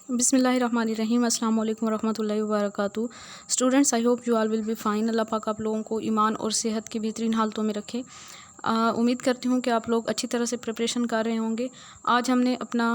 बिस्मिल्लाहिर्रहमानिर्रहीम अस्सलाम वालेकुम रहमतुल्लाहि व बरकातुहू। Students, I hope you all will be fine. अल्लाह पाक आप लोगों को ईमान और सेहत की बेहतरीन हालतों में रखे। उम्मीद करती हूँ कि आप लोग अच्छी तरह से प्रिपरेशन कर रहे होंगे। आज हमने अपना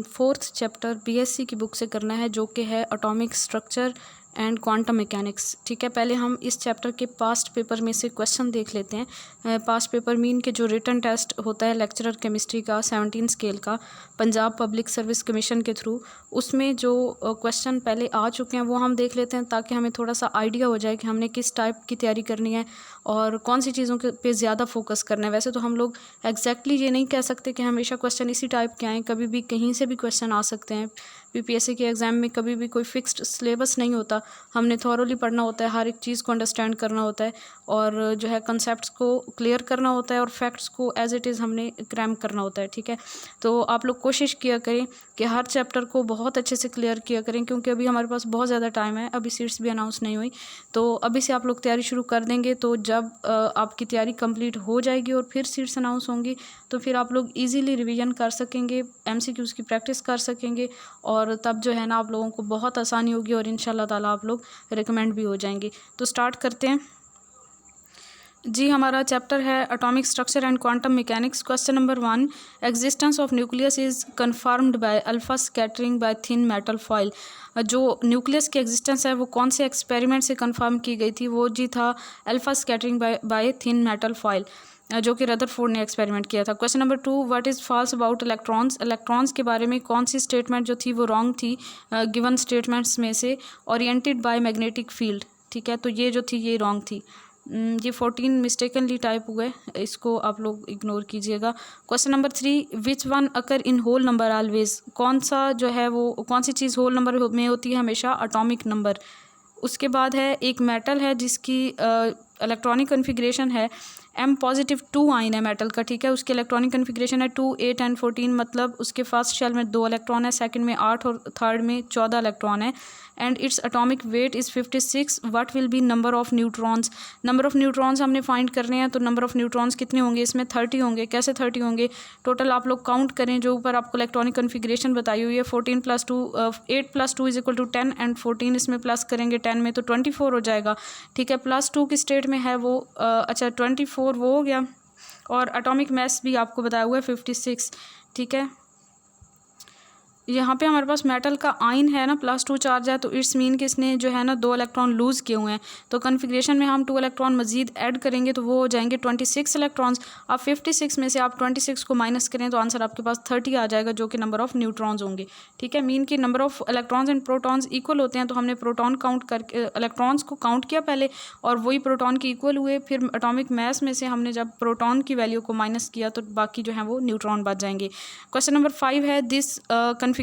4th चैप्टर बीएससी की बुक से करना है, जो कि है atomic structure and quantum mechanics. ठीक है, पहले हम इस चैप्टर के पास्ट पेपर में से क्वेश्चन देख लेते हैं। पास्ट पेपर मीन के जो रिटन टेस्ट होता है लेक्चरर केमिस्ट्री का 17 स्केल का, पंजाब पब्लिक सर्विस कमीशन के थ्रू, उसमें जो क्वेश्चन पहले आ चुके हैं वो हम देख लेते हैं, ताकि हमें थोड़ा सा आइडिया हो जाए कि हमने किस टाइप की तैयारी करनी है और कौन सी चीज़ों के पे ज़्यादा फोकस करना है। वैसे तो हम लोग एग्जैक्टली ये नहीं कह सकते कि हमेशा क्वेश्चन इसी टाइप के आएँ, कभी भी कहीं से भी क्वेश्चन आ सकते हैं। पीपीएससी के एग्ज़ाम में कभी भी कोई फिक्स्ड सिलेबस नहीं होता, हमने थॉरोली पढ़ना होता है, हर एक चीज़ को अंडरस्टैंड करना होता है और जो है कंसेप्ट्स को क्लियर करना होता है और फैक्ट्स को एज इट इज़ हमने क्रैम करना होता है। ठीक है, तो आप लोग कोशिश किया करें कि हर चैप्टर को बहुत अच्छे से क्लियर किया करें, क्योंकि अभी हमारे पास बहुत ज़्यादा टाइम है, अभी सीट्स भी अनाउंस नहीं हुई। तो अभी से आप लोग तैयारी शुरू कर देंगे, तो जब आपकी तैयारी कंप्लीट हो जाएगी और फिर सीट्स अनाउंस होंगी, तो फिर आप लोग इजीली रिवीजन कर सकेंगे, एमसीक्यूज़ की प्रैक्टिस कर सकेंगे और तब जो है ना आप लोगों को बहुत आसानी होगी और इंशाल्लाह ताला आप लोग रिकमेंड भी हो जाएंगे। तो स्टार्ट करते हैं जी। हमारा चैप्टर है atomic structure and quantum mechanics. Question number 1, existence of nucleus is confirmed by alpha scattering by thin metal foil. जो न्यूक्लियस की एग्जिस्टेंस है वो कौन से एक्सपेरिमेंट से कंफर्म की गई थी? वो जी था alpha scattering by thin metal foil, जो कि रदरफोर्ड ने एक्सपेरिमेंट किया था। Question number 2, what is false about electrons. Electrons के बारे में कौन सी स्टेटमेंट जो थी वो रॉन्ग थी गिवन स्टेटमेंट्स में से? Oriented by magnetic field. ठीक है, तो ये जो थी ये रॉन्ग थी। ये 14 मिस्टेकनली टाइप हुए, इसको आप लोग इग्नोर कीजिएगा। Question number 3, which one occur in whole number always. कौन सा जो है वो कौन सी चीज़ होल नंबर में होती है हमेशा? Atomic number. उसके बाद है एक मेटल है जिसकी इलेक्ट्रॉनिक कन्फिग्रेशन है M+2 आइन है मेटल का। ठीक है, उसकी इलेक्ट्रॉनिक कन्फिग्रेशन है 2, 8 एंड 14, मतलब उसके फर्स्ट शेल में 2 इलेक्ट्रॉन है, सेकंड में 8 और थर्ड में 14 इलेक्ट्रॉन है। And its atomic weight is 56। What will be number of neutrons. Number of neutrons हमने फाइंड करने हैं, तो नंबर ऑफ न्यूट्रॉन्स कितने होंगे इसमें? 30 होंगे। कैसे 30 होंगे? टोटल आप लोग काउंट करें, जो ऊपर आपको इलेक्ट्रॉनिक कन्फिग्रेशन बताई हुई है 14 + 2 8 + 2 = 10 एंड 14 इसमें प्लस करेंगे 10 में तो 24 हो जाएगा। ठीक है, +2 की स्टेट में है वो अच्छा 24 वो हो गया, और एटॉमिक मास भी आपको बताया हुआ है 56। ठीक है, यहाँ पे हमारे पास मेटल का आइन है ना, +2 चार्ज है, तो इट्स मीन कि इसने जो है ना 2 इलेक्ट्रॉन लूज़ किए हुए हैं। तो कन्फिग्रेशन में हम 2 इलेक्ट्रॉन मजीद ऐड करेंगे तो वो हो जाएंगे 26 इलेक्ट्रॉन्स। अब 56 में से आप 26 को माइनस करें तो आंसर आपके पास 30 आ जाएगा, जो कि नंबर ऑफ़ न्यूट्रॉन्स होंगे। ठीक है, मीन कि number of electrons and protons equal होते हैं, तो हमने प्रोटॉन काउंट करके इलेक्ट्रॉन्स को काउंट किया पहले, और वही प्रोटॉन के इक्वल हुए। फिर एटॉमिक मास में से हमने जब प्रोटॉन की वैल्यू को माइनस किया तो बाकी जो है वो न्यूट्रॉन बच जाएंगे। क्वेश्चन नंबर 5 है, this configuration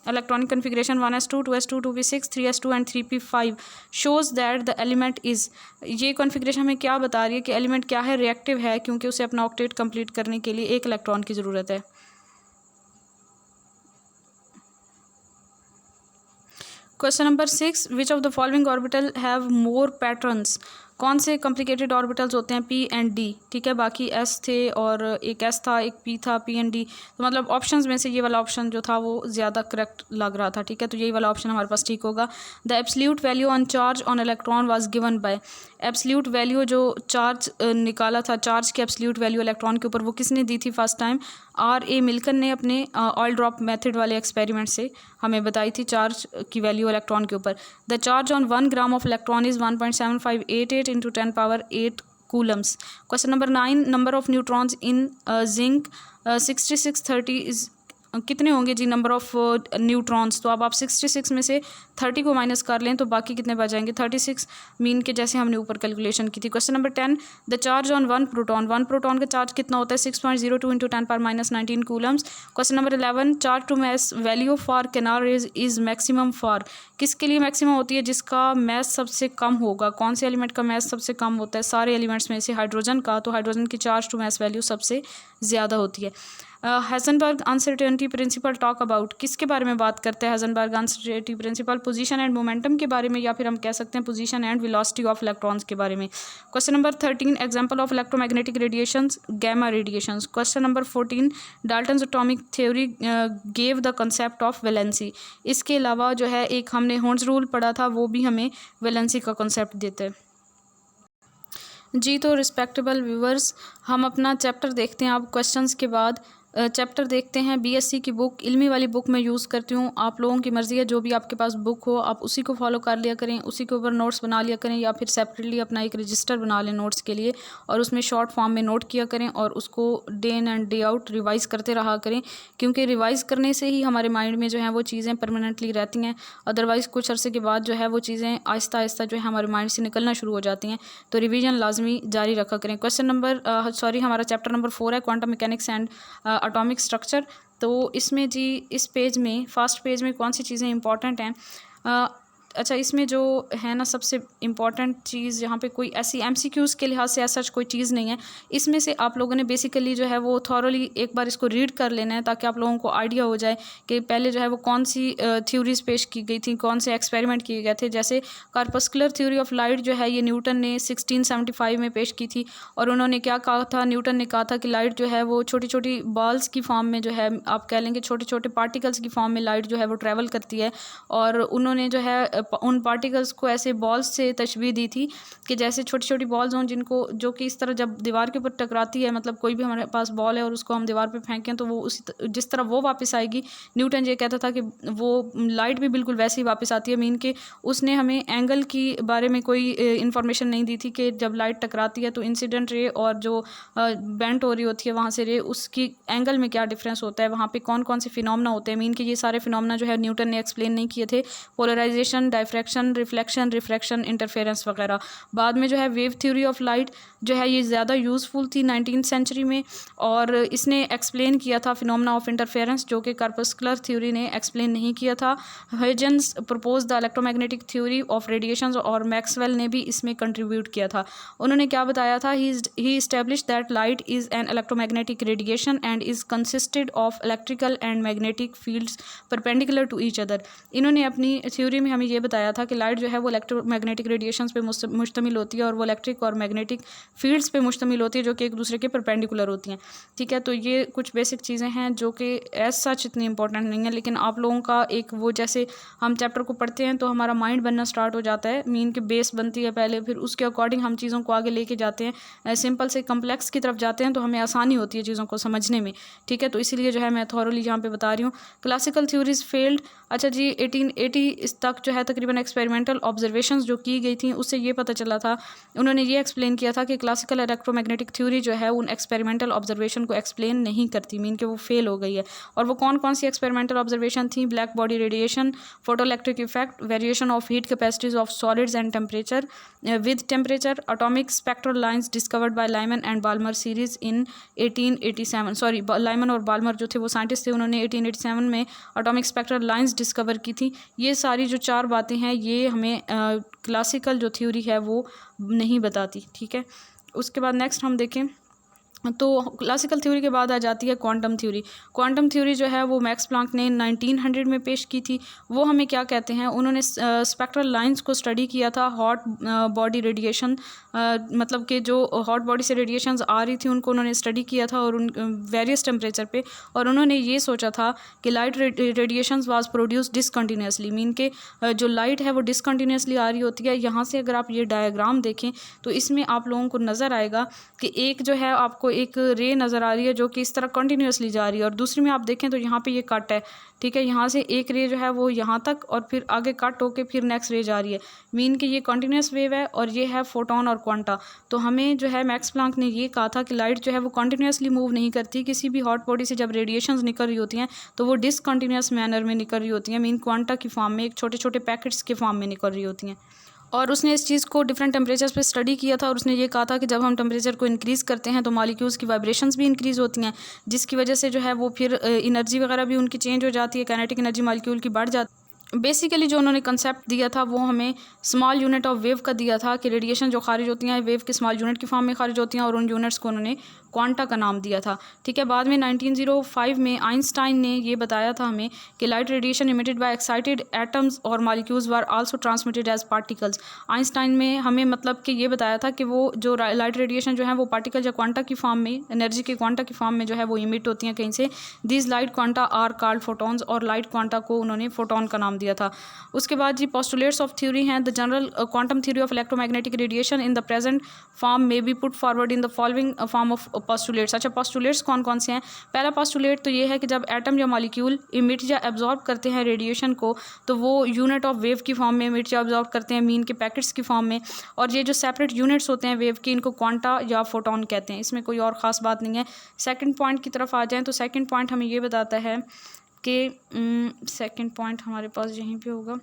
electronic configuration 1s2 2s2 2p6 3s2 and 3p5 shows that the element is। ये कॉन्फ़िगरेशन हमें क्या बता रही है कि एलिमेंट क्या है? रिएक्टिव है, क्योंकि उसे अपना ऑक्टेट कंप्लीट करने के लिए 1 इलेक्ट्रॉन की ज़रूरत है। Question number 6, which of the following orbital have more patterns. कौन से कॉम्प्लिकेटेड ऑर्बिटल्स होते हैं? P and D। ठीक है, बाकी S थे और एक S था, एक P था, P and D। तो मतलब ऑप्शंस में से ये वाला ऑप्शन जो था वो ज़्यादा करेक्ट लग रहा था। ठीक है, तो यही वाला ऑप्शन हमारे पास ठीक होगा। The absolute value on charge on electron was given by. Absolute value जो चार्ज निकाला था, चार्ज की एब्सोल्यूट वैल्यू इलेक्ट्रॉन के ऊपर, वो किसने दी थी फर्स्ट टाइम? R.A. मिल्कन ने अपने ऑयल ड्रॉप मेथड वाले एक्सपेरिमेंट से हमें बताई थी चार्ज की वैल्यू इलेक्ट्रॉन के ऊपर। The charge on 1 gram of electron is 1.7588 × 10⁻8 Coulomb's. Question number 9, number of neutrons in zinc 6630 is कितने होंगे जी नंबर ऑफ़ न्यूट्रॉन्स? तो अब आप 66 में से 30 को माइनस कर लें तो बाकी कितने बच जाएंगे? 36, मीन के जैसे हमने ऊपर कैलकुलेशन की थी। Question number 10, the charge on 1 proton. 1 proton का चार्ज कितना होता है? 6.02 × 10⁻19 coulombs. Question number 11, charge to mass value for canal is maximum for. किसके लिए मैक्सिमम होती है? जिसका मास सबसे कम होगा। कौन से एलिमेंट का मास सबसे कम होता है? सारे एलिमेंट्स में से हाइड्रोजन का, तो हाइड्रोजन की चार्ज टू मास वैल्यू सबसे ज़्यादा होती है। Heisenberg uncertainty principle talk about, किसके बारे में बात करते हैं Heisenberg uncertainty principle? Position and momentum के बारे में, या फिर हम कह सकते हैं position and velocity of electrons के बारे में। Question number 13, example of electromagnetic radiations, gamma radiations. Question number 14, Dalton's atomic theory gave the concept of valency. इसके अलावा जो है एक हमने हॉर्न्स रूल पढ़ा था, वो भी हमें वैलेंसी का कंसेप्ट देते हैं। जी तो रिस्पेक्टेबल व्यूअर्स, हम अपना चैप्टर देखते हैं। आप क्वेश्चंस के बाद चैप्टर देखते हैं। बीएससी की बुक, इल्मी वाली बुक मैं यूज़ करती हूँ। आप लोगों की मर्ज़ी है, जो भी आपके पास बुक हो आप उसी को फॉलो कर लिया करें, उसी के ऊपर नोट्स बना लिया करें, या फिर सेपरेटली अपना एक रजिस्टर बना लें नोट्स के लिए, और उसमें शॉर्ट फॉर्म में नोट किया करें, और उसको day in and day out revise करते रहा करें, क्योंकि रिवाइज़ करने से ही हमारे माइंड में जो है वो चीज़ें परमानेंटली रहती हैं। अदरवाइज़ कुछ अरसे के बाद जो है वो चीज़ें आहिस्ता आहिस्ता जो है हमारे माइंड से निकलना शुरू हो जाती हैं। तो रिवीजन लाजमी जारी रखा करें। क्वेश्चन नंबर हमारा चैप्टर नंबर 4 है, quantum mechanics and atomic structure. तो इसमें जी इस पेज में, फर्स्ट पेज में कौन सी चीज़ें इंपॉर्टेंट हैं? अच्छा, इसमें जो है ना सबसे इम्पॉर्टेंट चीज़, यहाँ पे कोई ऐसी एमसीक्यूज़ के लिहाज से ऐसा कोई चीज़ नहीं है। इसमें से आप लोगों ने बेसिकली जो है वो थॉरली एक बार इसको रीड कर लेना है, ताकि आप लोगों को आइडिया हो जाए कि पहले जो है वो कौन सी थ्योरीज पेश की गई थी, कौन से एक्सपेरिमेंट किए गए थे। जैसे कार्पस्कुलर थ्योरी ऑफ लाइट जो है ये न्यूटन ने 1675 में पेश की थी। और उन्होंने क्या कहा था? न्यूटन ने कहा था कि लाइट जो है वो छोटी छोटी बॉल्स की फॉर्म में जो है, आप कह लेंगे छोटे छोटे पार्टिकल्स की फॉर्म में लाइट जो है वो ट्रैवल करती है। और उन्होंने जो है उन पार्टिकल्स को ऐसे बॉल्स से तशबीह दी थी कि जैसे छोटी छोटी बॉल्स हों, जिनको जो कि इस तरह जब दीवार के ऊपर टकराती है, मतलब कोई भी हमारे पास बॉल है और उसको हम दीवार पे फेंकें तो वो उसी जिस तरह वो वापस आएगी, न्यूटन ये कहता था कि वो लाइट भी बिल्कुल वैसे ही वापस आती है। मीन कि उसने हमें एंगल की बारे में कोई इन्फॉर्मेशन नहीं दी थी कि जब लाइट टकराती है तो इंसिडेंट रे और जो बेंट हो रही होती है वहाँ से रे, उसकी एंगल में क्या डिफरेंस होता है, वहाँ पे कौन कौन से फिनोमेना होते हैं। मीन कि ये सारे फिनोमेना जो है न्यूटन ने एक्सप्लेन नहीं किए थे। Polarisation, diffraction, reflection, refraction, interference वगैरह। बाद में जो है वेव थ्योरी ऑफ लाइट जो है ये ज़्यादा यूज़फुल थी 19th सेंचुरी में, और इसने एक्सप्लेन किया था फिनोमेना ऑफ इंटरफेरेंस, जो कि कार्पस्कुलर थ्योरी ने एक्सप्लेन नहीं किया था। Huygens propose the electromagnetic theory of radiations, और मैक्सवेल ने भी इसमें कंट्रीब्यूट किया था। उन्होंने क्या बताया था? He established that light is an electromagnetic radiation and is consisted of electrical and magnetic fields perpendicular to each other. इन्होंने अपनी थ्योरी में हमें ये बताया था कि लाइट जो है वो इलेक्ट्रोमैग्नेटिक रेडिएशंस पे मुश्तमिल होती है, और वो इलेक्ट्रिक और मैग्नेटिक फील्ड्स पे मुश्तमिल होती है, जो कि एक दूसरे के परपेंडिकुलर होती हैं। ठीक है, तो ये कुछ बेसिक चीज़ें हैं जो कि एज सच इतनी इंपॉर्टेंट नहीं है, लेकिन आप लोगों का एक वो, जैसे हम चैप्टर को पढ़ते हैं तो हमारा माइंड बनना स्टार्ट हो जाता है, मीन के बेस बनती है पहले, फिर उसके अकॉर्डिंग हम चीज़ों को आगे लेके जाते हैं, सिंपल से कम्प्लेक्स की तरफ जाते हैं, तो हमें आसानी होती है चीज़ों को समझने में। ठीक है, तो इसीलिए जो है मैं थॉरली यहाँ पे बता रही हूँ। Classical theories failed. अच्छा जी, 1880 तक जो है तकरीबन एक्सपेरिमेंटल ऑब्जर्वेशंस जो की गई थी उससे ये पता चला था, उन्होंने ये एक्सप्लेन किया था कि क्लासिकल इलेक्ट्रोमैग्नेटिक थ्योरी जो है उन एक्सपेरिमेंटल ऑब्जर्वेशन को एक्सप्लेन नहीं करती, मीन कि वो फेल हो गई है। और वो कौन कौन सी एक्सपेरिमेंटल ऑब्जर्वेशन थी? Black body radiation, photo electric effect, variation of heat capacities of solids and temperature with temperature, atomic spectral lines discovered by Lyman and Balmer series in 1887। Sorry, Lyman और बाल्मर जो थे वो scientist थे, उन्होंने 1887 में atomic spectral lines discover की थी। ये सारी जो 4 बातें हैं ये हमें क्लासिकल जो थ्योरी है वो नहीं बताती। ठीक है, उसके बाद नेक्स्ट हम देखें तो क्लासिकल थ्योरी के बाद आ जाती है क्वांटम थ्योरी। क्वांटम थ्योरी जो है वो मैक्स प्लांक ने 1900 में पेश की थी। वो हमें क्या कहते हैं? उन्होंने स्पेक्ट्रल लाइंस को स्टडी किया था, हॉट बॉडी रेडिएशन, मतलब कि जो हॉट बॉडी से रेडिएशंस आ रही थी उनको उन्होंने स्टडी किया था, और उन वेरियस टेम्परेचर पे, और उन्होंने ये सोचा था कि light radiations was produce discontinuously, mean के जो लाइट है वो डिसकंटिन्यूसली आ रही होती है। यहाँ से अगर आप ये डायग्राम देखें तो इसमें आप लोगों को नज़र आएगा कि एक जो है आपको एक रे नज़र आ रही है जो कि इस तरह कंटिन्यूसली जा रही है, और दूसरी में आप देखें तो यहाँ पे ये कट है। ठीक है, यहाँ से एक रे जो है वो यहाँ तक और फिर आगे कट होके फिर नेक्स्ट रे जा रही है, मीन कि ये कंटिन्यूस वेव है, और ये है फोटोन और क्वांटा। तो हमें जो है मैक्स प्लांक ने ये कहा था कि लाइट जो है वो कंटिन्यूसली मूव नहीं करती, किसी भी हॉट बॉडी से जब रेडिएशंस निकल रही होती हैं तो वो डिसकंटिन्यूस मैनर में निकल रही होती हैं, मीन क्वांटा की फॉर्म में, एक छोटे छोटे पैकेट्स के फॉर्म में निकल रही होती हैं। और उसने इस चीज़ को डिफरेंट टेम्परेचर्स पे स्टडी किया था, और उसने ये कहा था कि जब हम टेम्परेचर को इंक्रीज़ करते हैं तो मॉलिक्यूल्स की वाइब्रेशंस भी इंक्रीज़ होती हैं, जिसकी वजह से जो है वो फिर एनर्जी वगैरह भी उनकी चेंज हो जाती है, काइनेटिक एनर्जी मॉलिक्यूल की बढ़ जाती है। बेसिकली जो उन्होंने कंसेप्ट दिया था वो हमें स्मॉल यूनिट ऑफ वेव का दिया था कि रेडिएशन जो खारिज होती हैं वेव के स्मॉल यूनिट की फॉर्म में खारिज होती हैं, और उन यूनिट्स को उन्होंने क्वांटा का नाम दिया था। ठीक है, बाद में 1905 में आइंस्टाइन ने ये बताया था हमें कि light radiation emitted by excited atoms और molecules were also transmitted as particles. Einstein में हमें मतलब कि ये बताया था कि वो जो लाइट रेडिएशन जो है वो पार्टिकल या क्वांटा की फॉर्म में, एनर्जी के क्वांटा की फॉर्म में जो है वो इमिट होती हैं कहीं से। This light quanta are called photons, और लाइट क्वांटा को उन्होंने फोटोन का नाम दिया था। उसके बाद जी पोस्टुलेट्स ऑफ थ्योरी हैं। The general quantum theory of electromagnetic radiation in the present form में be put forward in the following form of postulates. अच्छा, पोस्टुलेट्स कौन कौन से हैं? पहला पोस्टुलेट तो ये है कि जब एटम या मॉलिक्यूल इमिट या एब्जॉर्ब करते हैं रेडिएशन को, तो वो यूनिट ऑफ वेव की फॉर्म में इमिट या एब्जॉर्ब करते हैं, मीन के पैकेट्स की फॉर्म में। और ये जो सेपरेट यूनिट्स होते हैं वेव की, इनको क्वांटा या फोटोन कहते हैं। इसमें कोई और ख़ास बात नहीं है। सेकंड पॉइंट की तरफ आ जाएं तो सेकंड पॉइंट हमें ये बताता है कि सेकंड पॉइंट हमारे पास यहीं पे होगा,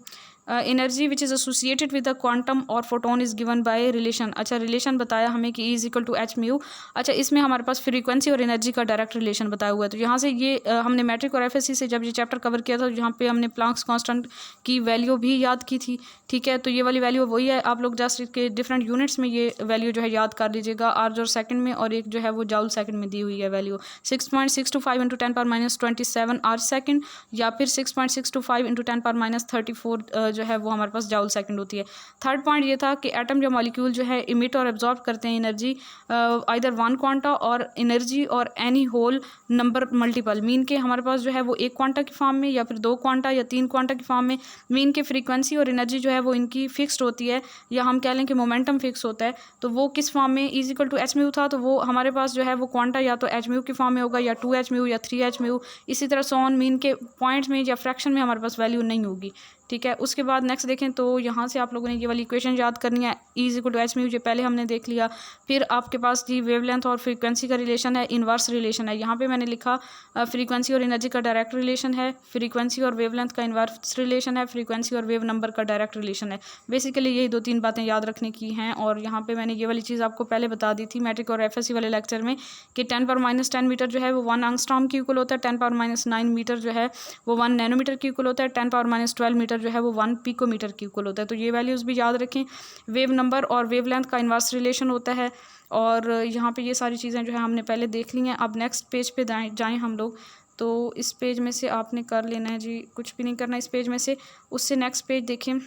energy which is associated with the quantum और photon is given by relation. अच्छा, रिलेशन बताया हमें कि E is equal to H mu. अच्छा, इसमें हमारे पास फ्रीक्वेंसी और एनर्जी का डायरेक्ट रिलेशन बताया हुआ है। तो यहाँ से ये हमने मैट्रिक और एफएससी से जब ये चैप्टर कवर किया था, यहाँ पे हमने प्लांक्स कांस्टेंट की वैल्यू भी याद की थी। ठीक है, तो ये वाली वैल्यू वही है। आप लोग जस्ट इसके डिफरेंट यूनिट्स में ये वैल्यू जो है याद कर लीजिएगा, आर सेकंड में, और एक जो है वो जाउल सेकंड में दी हुई है वैल्यू। 6.625 इंटू 10⁻27 आर सेकंड, या फिर 6.625 इंटू 10⁻34 जो है वो हमारे पास जाउल सेकंड होती है। थर्ड पॉइंट ये था कि एटम या मॉलिक्यूल जो है इमिट और एब्जॉर्ब करते हैं एनर्जी आइदर वन क्वांटा और एनर्जी और any whole number multiple. Mean के हमारे पास जो है वो एक क्वांटा की फॉर्म में, या फिर दो क्वांटा या तीन क्वांटा की फॉर्म में। मीन के फ्रीक्वेंसी और एनर्जी जो है वो इनकी फिक्स्ड होती है, या हम कह लें कि मोमेंटम फिक्स होता है। तो वो किस फॉर्म में? Is equal to H mu था, तो वो हमारे पास जो है वो क्वांटा या तो एच म्यू की फॉर्म में होगा, या 2 एच म्यू या 3 एच म्यू। इसी तरह सोन मीन के पॉइंट्स में या फ्रैक्शन में हमारे पास वैल्यू नहीं होगी। ठीक है, उसके बाद नेक्स्ट देखें तो यहाँ से आप लोगों ने ये वाली इक्वेशन याद करनी है। E is equal to H mu, ये पहले हमने देख लिया। फिर आपके पास जी वेवलेंथ और फ्रीक्वेंसी का रिलेशन है, इन्वर्स रिलेशन है। यहाँ पे मैंने लिखा फ्रीक्वेंसी और एनर्जी का डायरेक्ट रिलेशन है, फ्रीक्वेंसी और वेवलेंथ का इन्वर्स रिलेशन है, फ्रीक्वेंसी और वेव नंबर का डायरेक्ट रिलेशन है। बेसिकली यही 2-3 बातें याद रखने की हैं। और यहाँ पे मैंने ये वाली चीज़ आपको पहले बता दी थी मैट्रिक और एफएससी वाले लेक्चर में कि 10⁻10 मीटर जो है वो 1 एंगस्ट्रॉम की इक्वल होता है, 10⁻9 मीटर जो है वो 1 नैनोमीटर की इक्वल होता है, 10⁻12 मीटर जो है वो 1 पिकोमीटर की इक्वल होता है। तो ये वैल्यूज़ भी याद रखें। वेव नंबर और वेवलेंथ का इन्वर्स रिलेशन होता है। और यहाँ पे ये सारी चीज़ें जो है हमने पहले देख ली हैं। अब नेक्स्ट पेज पे जाएँ हम लोग। तो इस पेज में से आपने कर लेना है जी, कुछ भी नहीं करना इस पेज में से। उससे नेक्स्ट पेज देखें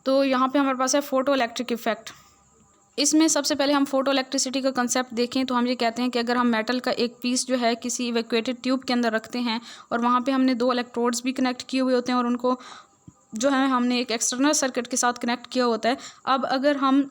तो यहाँ पे हमारे पास है फोटो इलेक्ट्रिक इफेक्ट। इसमें सबसे पहले हम फोटो इलेक्ट्रिसिटी का कंसेप्ट देखें तो हम ये कहते हैं कि अगर हम मेटल का एक पीस जो है किसी इवैक्यूएटेड ट्यूब के अंदर रखते हैं, और वहाँ पे हमने 2 इलेक्ट्रोड्स भी कनेक्ट किए हुए होते हैं, और उनको जो है हमने एक एक्सटर्नल सर्किट के साथ कनेक्ट किया होता है। अब अगर हम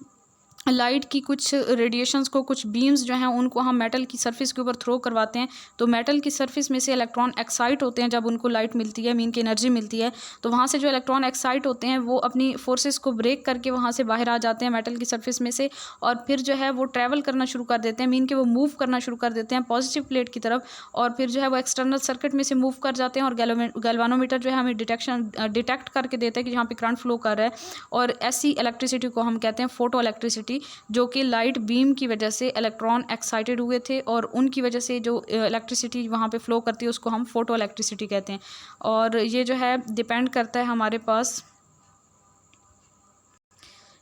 लाइट की कुछ रेडिएशंस को, कुछ बीम्स जो हैं उनको हम मेटल की सरफेस के ऊपर थ्रो करवाते हैं, तो मेटल की सरफेस में से इलेक्ट्रॉन एक्साइट होते हैं। जब उनको लाइट मिलती है, मीन की एनर्जी मिलती है, तो वहाँ से जो इलेक्ट्रॉन एक्साइट होते हैं वो अपनी फोर्सेस को ब्रेक करके वहाँ से बाहर आ जाते हैं मेटल की सरफेस में से, और फिर जो है वो ट्रैवल करना शुरू कर देते हैं, मीन के वो मूव करना शुरू कर देते हैं पॉजिटिव प्लेट की तरफ, और फिर जो है वो एक्सटर्नल सर्किट में से मूव कर जाते हैं। और गैल्वानोमीटर जो है हमें डिटेक्ट करके देता है कि जहाँ पे करंट फ्लो कर रहा है। और ऐसी इलेक्ट्रिसिटी को हम कहते हैं फोटो इलेक्ट्रिसिटी, जो कि लाइट बीम की वजह से इलेक्ट्रॉन एक्साइटेड हुए थे, और उनकी वजह से जो इलेक्ट्रिसिटी वहाँ पे फ्लो करती है उसको हम फोटो इलेक्ट्रिसिटी कहते हैं। और ये जो है डिपेंड करता है हमारे पास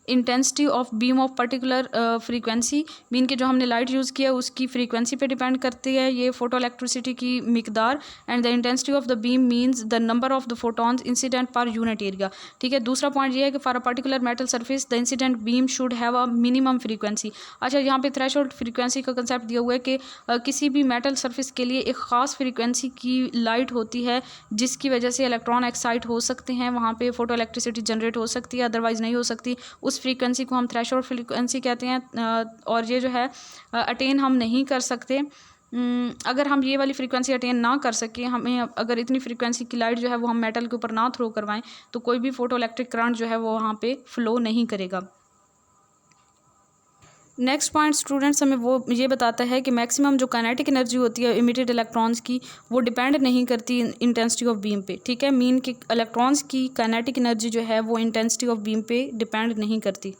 intensity of beam of particular frequency, mean के जो हमने लाइट यूज़ किया उसकी फ्रीक्वेंसी पे डिपेंड करती है ये फोटो इलेक्ट्रिसिटी की मिकदार। And the intensity of the beam means the number of the photons incident per unit area. ठीक है, दूसरा पॉइंट ये है कि for a particular metal surface the incident beam should have a minimum frequency. अच्छा, यहाँ पे थ्रेशोल्ड फ्रीक्वेंसी का कंसेप्ट दिया हुआ है कि किसी भी मेटल सरफेस के लिए एक ख़ास फ्रीक्वेंसी की लाइट होती है जिसकी वजह से इलेक्ट्रॉन एक्साइट हो सकते हैं, वहाँ पे फोटो इलेक्ट्रिसिटी जनरेट हो सकती है, अदरवाइज़ नहीं हो सकती। उस फ्रीक्वेंसी को हम थ्रेशोल्ड फ्रीक्वेंसी कहते हैं। और ये जो है अटेन हम नहीं कर सकते। अगर हम ये वाली फ्रीक्वेंसी अटेन ना कर सकें, हमें अगर इतनी फ्रीक्वेंसी की लाइट जो है वो हम मेटल के ऊपर ना थ्रो करवाएं, तो कोई भी फोटो इलेक्ट्रिक करंट जो है वो वहाँ पे फ्लो नहीं करेगा। नेक्स्ट पॉइंट स्टूडेंट्स हमें वो ये बताता है कि मैक्सिमम जो काइनेटिक एनर्जी होती है इमिटेड इलेक्ट्रॉन्स की, वो डिपेंड नहीं करती इंटेंसिटी ऑफ बीम पे। ठीक है, मीन कि इलेक्ट्रॉन्स की काइनेटिक एनर्जी जो है वो इंटेंसिटी ऑफ बीम पे डिपेंड नहीं करती,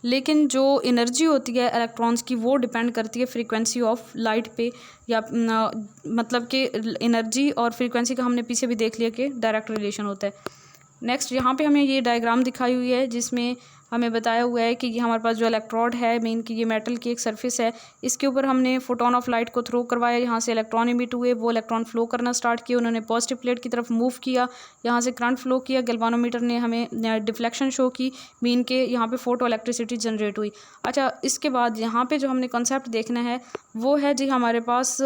लेकिन जो एनर्जी होती है इलेक्ट्रॉन्स की वो डिपेंड करती है फ्रीक्वेंसी ऑफ लाइट पे, या मतलब कि एनर्जी और फ्रीक्वेंसी का हमने पीछे भी देख लिया कि डायरेक्ट रिलेशन होता है। नेक्स्ट यहाँ पे हमें ये डायग्राम दिखाई हुई है जिसमें हमें बताया हुआ है कि ये हमारे पास जो इलेक्ट्रोड है मेन की ये मेटल की एक सरफेस है, इसके ऊपर हमने फोटोन ऑफ लाइट को थ्रो करवाया, यहाँ से इलेक्ट्रॉन इमिट हुए, वो इलेक्ट्रॉन फ्लो करना स्टार्ट किया, उन्होंने पॉजिटिव प्लेट की तरफ मूव किया, यहाँ से करंट फ्लो किया, गैल्वानोमीटर ने हमें डिफ्लेक्शन शो की, मीन के यहाँ पे फोटो इलेक्ट्रिसिटी जनरेट हुई। अच्छा, इसके बाद यहाँ पे जो हमने कॉन्सेप्ट देखना है वो है जी हमारे पास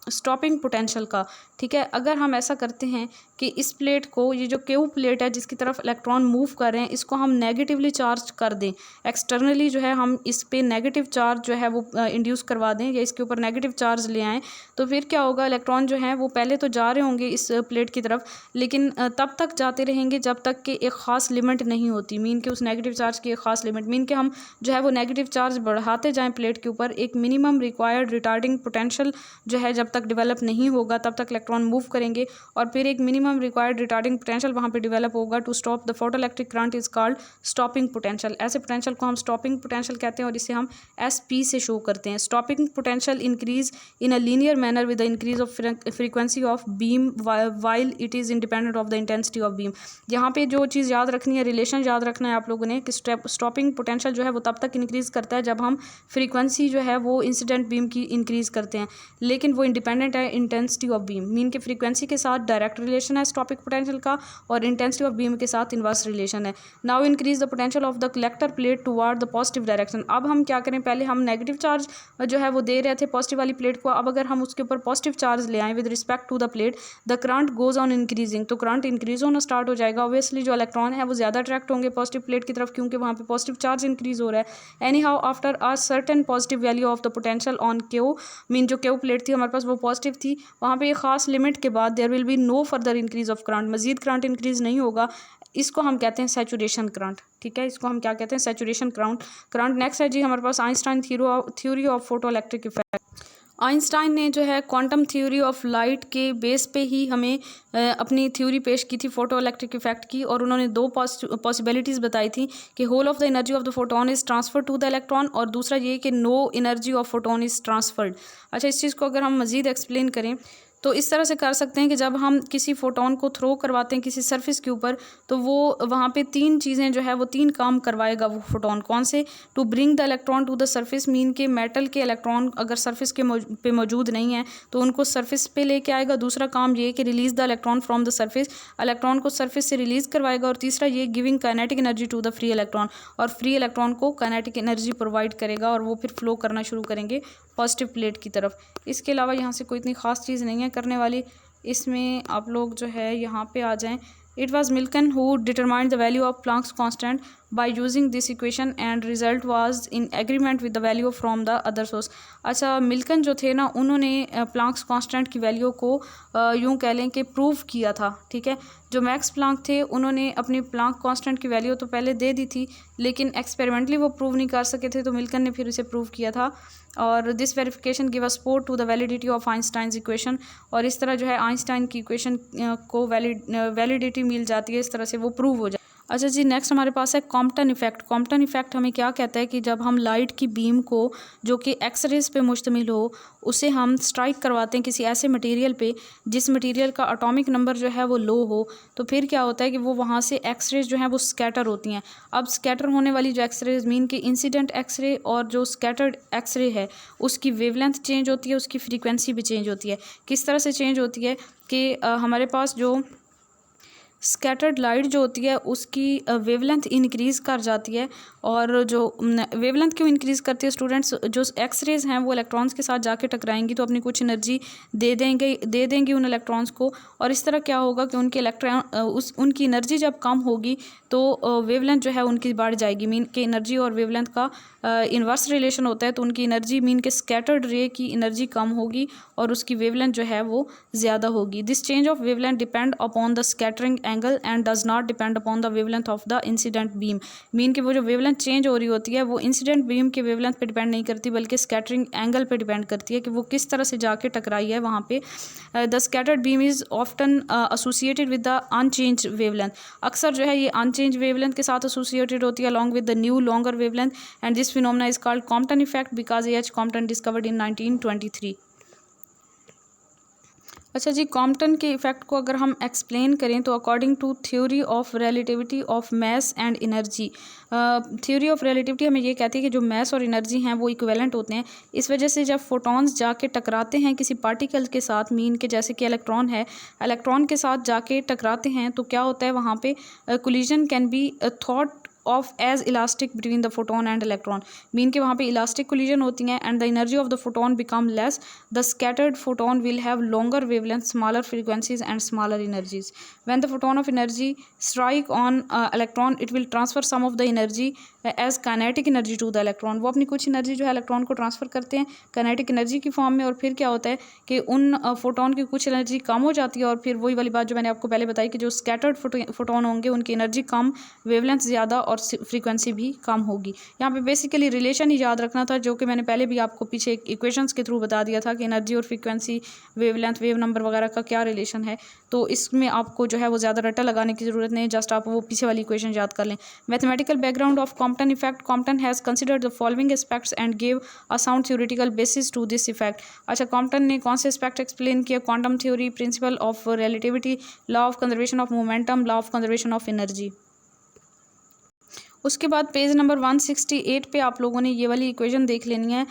स्टॉपिंग पोटेंशियल का। ठीक है, अगर हम ऐसा करते हैं कि इस प्लेट को, ये जो क्यू प्लेट है जिसकी तरफ इलेक्ट्रॉन मूव कर रहे हैं, इसको हम नेगेटिवली चार्ज कर दें, एक्सटर्नली जो है हम इस पे नेगेटिव चार्ज जो है वो इंड्यूस करवा दें या इसके ऊपर नेगेटिव चार्ज ले आएँ, तो फिर क्या होगा, इलेक्ट्रॉन जो है वो पहले तो जा रहे होंगे इस प्लेट की तरफ, लेकिन तब तक जाते रहेंगे जब तक कि एक ख़ास लिमिट नहीं होती, मीन के उस नेगेटिव चार्ज की एक ख़ास लिमिट, मीन के हम जो है वो नेगेटिव चार्ज बढ़ाते जाएँ प्लेट के ऊपर, एक मिनिमम रिक्वायर्ड रिटार्डिंग पोटेंशियल जो है जब तक डेवलप नहीं होगा तब तक इलेक्ट्रॉन मूव करेंगे, और फिर एक मिनिमम रिक्वायर्ड रिटार्डिंग पोटेंशियल वहाँ पे डेवलप होगा to stop the photoelectric current is called stopping potential. ऐसे पोटेंशियल को हम स्टॉपिंग पोटेंशियल कहते हैं और इसे हम SP से शो करते हैं। Stopping potential increase in a linear manner with the increase of frequency of beam while it is independent of the intensity of beam. यहाँ पे जो चीज़ याद रखनी है, रिलेशन याद रखना है आप लोगों ने कि स्टॉपिंग पोटेंशियल जो है वो तब तक इंक्रीज़ करता है जब हम फ्रीक्वेंसी जो है वो इंसिडेंट बीम की इंक्रीज़ करते हैं, लेकिन वो इंडिपेंडेंट है इंटेंसिटी ऑफ बीम, मीन के फ्रीक्वेंसी के साथ डायरेक्ट रिलेशन है स्टॉपिक पोटेंशियल का और इंटेंसिटी ऑफ बीम के साथ इनवर्स रिलेशन है। Now increase the potential of the collector plate toward the positive direction. अब हम क्या करें, पहले हम नेगेटिव चार्ज जो है वो दे रहे थे पॉजिटिव वाली प्लेट को, अब अगर हम उसके ऊपर पॉजिटिव चार्ज ले आए with respect to the plate, the current goes on increasing, तो करंट इंक्रीज होना स्टार्ट हो जाएगा। ऑब्वियसली जो इलेक्ट्रॉन है वो ज़्यादा अट्रैक्ट होंगे पॉजिटिव प्लेट की तरफ क्योंकि वहाँ पे पॉजिटिव चार्ज इंक्रीज हो रहा है। Any how after a certain positive value of the potential on Q, mean जो क्यू प्लेट थी हमारे पास वो पॉजिटिव थी, वहाँ पे एक खास लिमिट के बाद there will be no further increase of current, मजीद करंट इंक्रीज नहीं होगा, इसको हम कहते हैं सैचुरेशन करंट। ठीक है, इसको हम क्या कहते हैं, सैचुरेशन करंट। नेक्स्ट है जी हमारे पास Einstein theory of photo electric effect. Einstein ने जो है क्वांटम थ्योरी ऑफ लाइट के बेस पे ही हमें अपनी थ्योरी पेश की थी फोटो इलेक्ट्रिक इफेक्ट की, और उन्होंने दो पॉसिबिलिटीज़ बताई थी कि whole of the energy of the photon is transfer to the electron, और दूसरा ये कि no energy of photon is transferred. अच्छा, इस चीज़ को अगर हम मज़ीद एक्सप्लेन करें तो इस तरह से कर सकते हैं कि जब हम किसी फोटोन को थ्रो करवाते हैं किसी सरफेस के ऊपर, तो वो वहाँ पे तीन चीज़ें जो है वो तीन काम करवाएगा वो फोटोन। कौन से? To bring the electron to the surface, mean के मेटल के इलेक्ट्रॉन अगर सरफेस के पे मौजूद नहीं है तो उनको सरफेस पे लेके आएगा। दूसरा काम ये कि release the electron from the surface, electron को सरफेस से रिलीज़ करवाएगा। और तीसरा ये giving kinetic energy to the free electron, और फ्री इलेक्ट्रॉन को काइनेटिक एनर्जी प्रोवाइड करेगा और वो फिर फ्लो करना शुरू करेंगे पॉजिटिव प्लेट की तरफ। इसके अलावा यहाँ से कोई इतनी ख़ास चीज़ नहीं है करने वाली। इसमें आप लोग जो है यहाँ पे आ जाएं। It was Millikan who determined the value of Planck's constant by using this equation and result was in agreement with the value from the other source. अच्छा, मिल्कन जो थे ना, उन्होंने प्लैंक्स कांस्टेंट की वैल्यू को यूँ कह लें कि प्रूव किया था। ठीक है, जो मैक्स प्लैंक थे उन्होंने अपनी प्लैंक कांस्टेंट की वैल्यू तो पहले दे दी थी, लेकिन एक्सपेरिमेंटली वो प्रूव नहीं कर सके थे, तो मिल्कन ने फिर उसे प्रूव किया था। और this verification give a support to the validity of Einstein's equation, और इस तरह जो है आइंस्टाइन की इक्वेशन को वैलिडिटी मिल जाती है, इस तरह से वो प्रूव हो जाए। अच्छा जी, नेक्स्ट हमारे पास है कॉम्पटन इफेक्ट। कॉम्पटन इफेक्ट हमें क्या कहता है कि जब हम लाइट की बीम को जो कि एक्स रेज पे मुश्तमिल हो उसे हम स्ट्राइक करवाते हैं किसी ऐसे मटेरियल पे जिस मटेरियल का एटॉमिक नंबर जो है वो लो हो, तो फिर क्या होता है कि वो वहाँ से एक्स रेज जो हैं वो स्कैटर होती हैं। अब स्कैटर होने वाली जो एक्स रेज, मीन की इंसिडेंट एक्स रे और जो स्कैटर्ड एक्स रे है, उसकी वेवलेंथ चेंज होती है, उसकी फ्रीक्वेंसी भी चेंज होती है। किस तरह से चेंज होती है कि हमारे पास जो स्कैटर्ड लाइट जो होती है उसकी वेवलेंथ इंक्रीज़ कर जाती है, और जो वेवलेंथ क्यों इंक्रीज़ करती है स्टूडेंट्स, जो एक्स रेज हैं वो इलेक्ट्रॉन्स के साथ जाके टकराएंगी तो अपनी कुछ एनर्जी दे देंगी उन इलेक्ट्रॉन्स को, और इस तरह क्या होगा कि उनके उनकी एनर्जी जब कम होगी तो वेवलेंथ जो है उनकी बढ़ जाएगी। मीन के एनर्जी और वेवलेंथ का इन्वर्स रिलेशन होता है, तो उनकी एनर्जी मीन के स्कैटर्ड रे की एनर्जी कम होगी और उसकी वेवलेंथ जो है वो ज़्यादा होगी। This change of wavelength depend upon the scattering angle and does not depend upon the wavelength of the incident beam. Mean कि वो जो वेवलेंथ चेंज हो रही होती है वो इंसिडेंट बीम के वेवलेंथ पे डिपेंड नहीं करती, बल्कि स्कैटरिंग एंगल पे डिपेंड करती है कि वो किस तरह से जाके टकराई है वहाँ पे। The scattered beam is often associated with the unchange wavelength. अक्सर जो है ये अनचेंज वेवलेंथ के साथ एसोसिएटेड होती है along with the new longer wavelength, and this phenomena is called Compton effect because A.H. Compton discovered in 1923। अच्छा जी, Compton के इफ़ेक्ट को अगर हम एक्सप्लेन करें तो according to theory of relativity of mass and energy, theory of relativity हमें ये कहती है कि जो मैस और एनर्जी हैं वो इक्विवेलेंट होते हैं। इस वजह से जब फोटॉन्स जाके टकराते हैं किसी पार्टिकल के साथ, मीन के जैसे कि इलेक्ट्रॉन है, इलेक्ट्रॉन के साथ जाके टकराते हैं तो क्या होता है वहाँ पे collision can be thought of as elastic between the photon and electron, mean के वहाँ पे इलास्टिक कोलिजन होती हैं and the energy of the photon become less, the scattered photon will have longer wavelength, smaller frequencies and smaller energies. When the photon of energy strike on electron it will transfer some of the energy as kinetic energy to the electron, वो अपनी कुछ energy जो है electron को transfer करते हैं kinetic energy की form में, और फिर क्या होता है कि उन फोटोन की कुछ एनर्जी कम हो जाती है और फिर वही वाली बात जो मैंने आपको पहले बताई कि जो स्कैटर्ड फोटोन होंगे उनकी एनर्जी कम, वेवलेंथ ज़्यादा और फ्रीक्वेंसी भी कम होगी। यहाँ पे बेसिकली रिलेशन ही याद रखना था जो कि मैंने पहले भी आपको पीछे इक्वेशंस के थ्रू बता दिया था कि एनर्जी और फ्रीक्वेंसी, वेवलेंथ, वेव नंबर वगैरह का क्या रिलेशन है। तो इसमें आपको जो है वो ज़्यादा रट्टा लगाने की ज़रूरत नहीं, जस्ट आप वो पीछे वाली इक्वेशन याद कर लें। Mathematical background of Compton effect, Compton has considered the following aspects and give a sound theoretical basis to this effect. अच्छा, कॉम्पटन ने कौन से एस्पेक्ट एक्सप्लेन किया? Quantum theory, principle of relativity, law of conservation of momentum, law of conservation of energy. उसके बाद page number 168 पे आप लोगों ने ये वाली इक्वेशन देख लेनी है,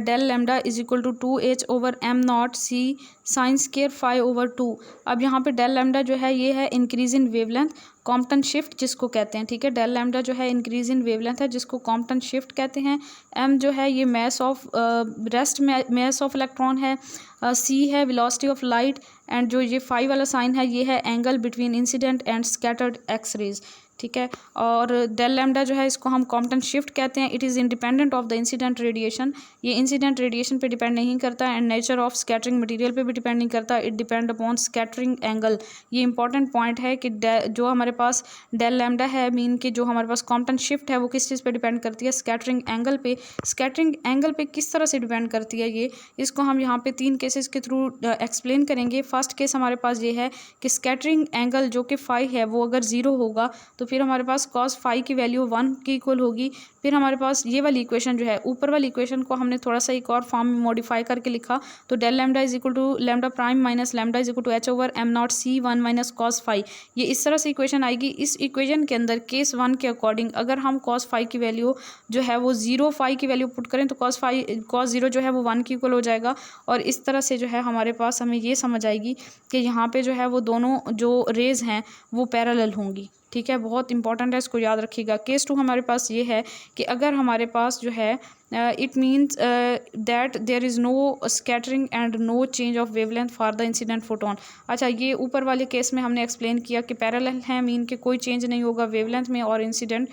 del lambda is equal to 2h over M not C sine square phi over 2। अब यहाँ पे डेल लैम्डा जो है ये है increase in wavelength, Compton shift जिसको कहते हैं, ठीक है। डेल लैम्डा जो है इंक्रीज इन वेवलेंथ है जिसको कॉम्पटन शिफ्ट कहते हैं। एम जो है ये mass of rest mass of electron है, सी है वेलोसिटी ऑफ लाइट, एंड जो ये फाई वाला साइन है ये है angle between incident and scattered X rays, ठीक है। और डेल लैम्डा जो है इसको हम कॉम्पटन शिफ्ट कहते हैं। It is independent of the incident radiation, ये इंसिडेंट रेडिएशन पे डिपेंड नहीं करता, and nature of scattering material पे भी डिपेंड नहीं करता, it depend upon scattering angle. ये इंपॉर्टेंट पॉइंट है कि जो हमारे पास डेल लैम्डा है, मीन कि जो हमारे पास कॉम्पटन शिफ्ट है वो किस चीज़ पे डिपेंड करती है? स्कैटरिंग एंगल पे। स्कैटरिंग एंगल पे किस तरह से डिपेंड करती है ये, इसको हम यहाँ पे 3 केसेस के थ्रू एक्सप्लेन करेंगे। फर्स्ट केस हमारे पास ये है कि स्कैटरिंग एंगल जो कि फाई है वो अगर 0 होगा तो फिर हमारे पास कॉस फाई की वैल्यू 1 की इक्वल होगी। फिर हमारे पास ये वाली इक्वेशन जो है, ऊपर वाली इक्वेशन को हमने थोड़ा सा एक और फॉर्म में मॉडिफाई करके लिखा, तो del lambda is equal to lambda prime minus lambda is equal to H over M not C 1 minus cos phi. ये इस तरह से इक्वेशन आएगी। इस इक्वेशन के अंदर केस 1 के अकॉर्डिंग अगर हम कॉस फाई की वैल्यू जो है वो 0 फाई की वैल्यू पुट करें तो कॉस 0 जो है वो 1 की इक्वल हो जाएगा, और इस तरह से जो है हमारे पास हमें ये समझ आएगी कि यहाँ पे जो है वो दोनों जो रेज हैं वो पैरेलल होंगी, ठीक है। बहुत इंपॉर्टेंट है, इसको याद रखिएगा। केस 2 हमारे पास ये है कि अगर हमारे पास जो है it means that there is no scattering and no change of wavelength for the incident photon. अच्छा, ये ऊपर वाले केस में हमने एक्सप्लेन किया कि पैरेलल है, मीन के कोई चेंज नहीं होगा वेवलेंथ में, और इंसिडेंट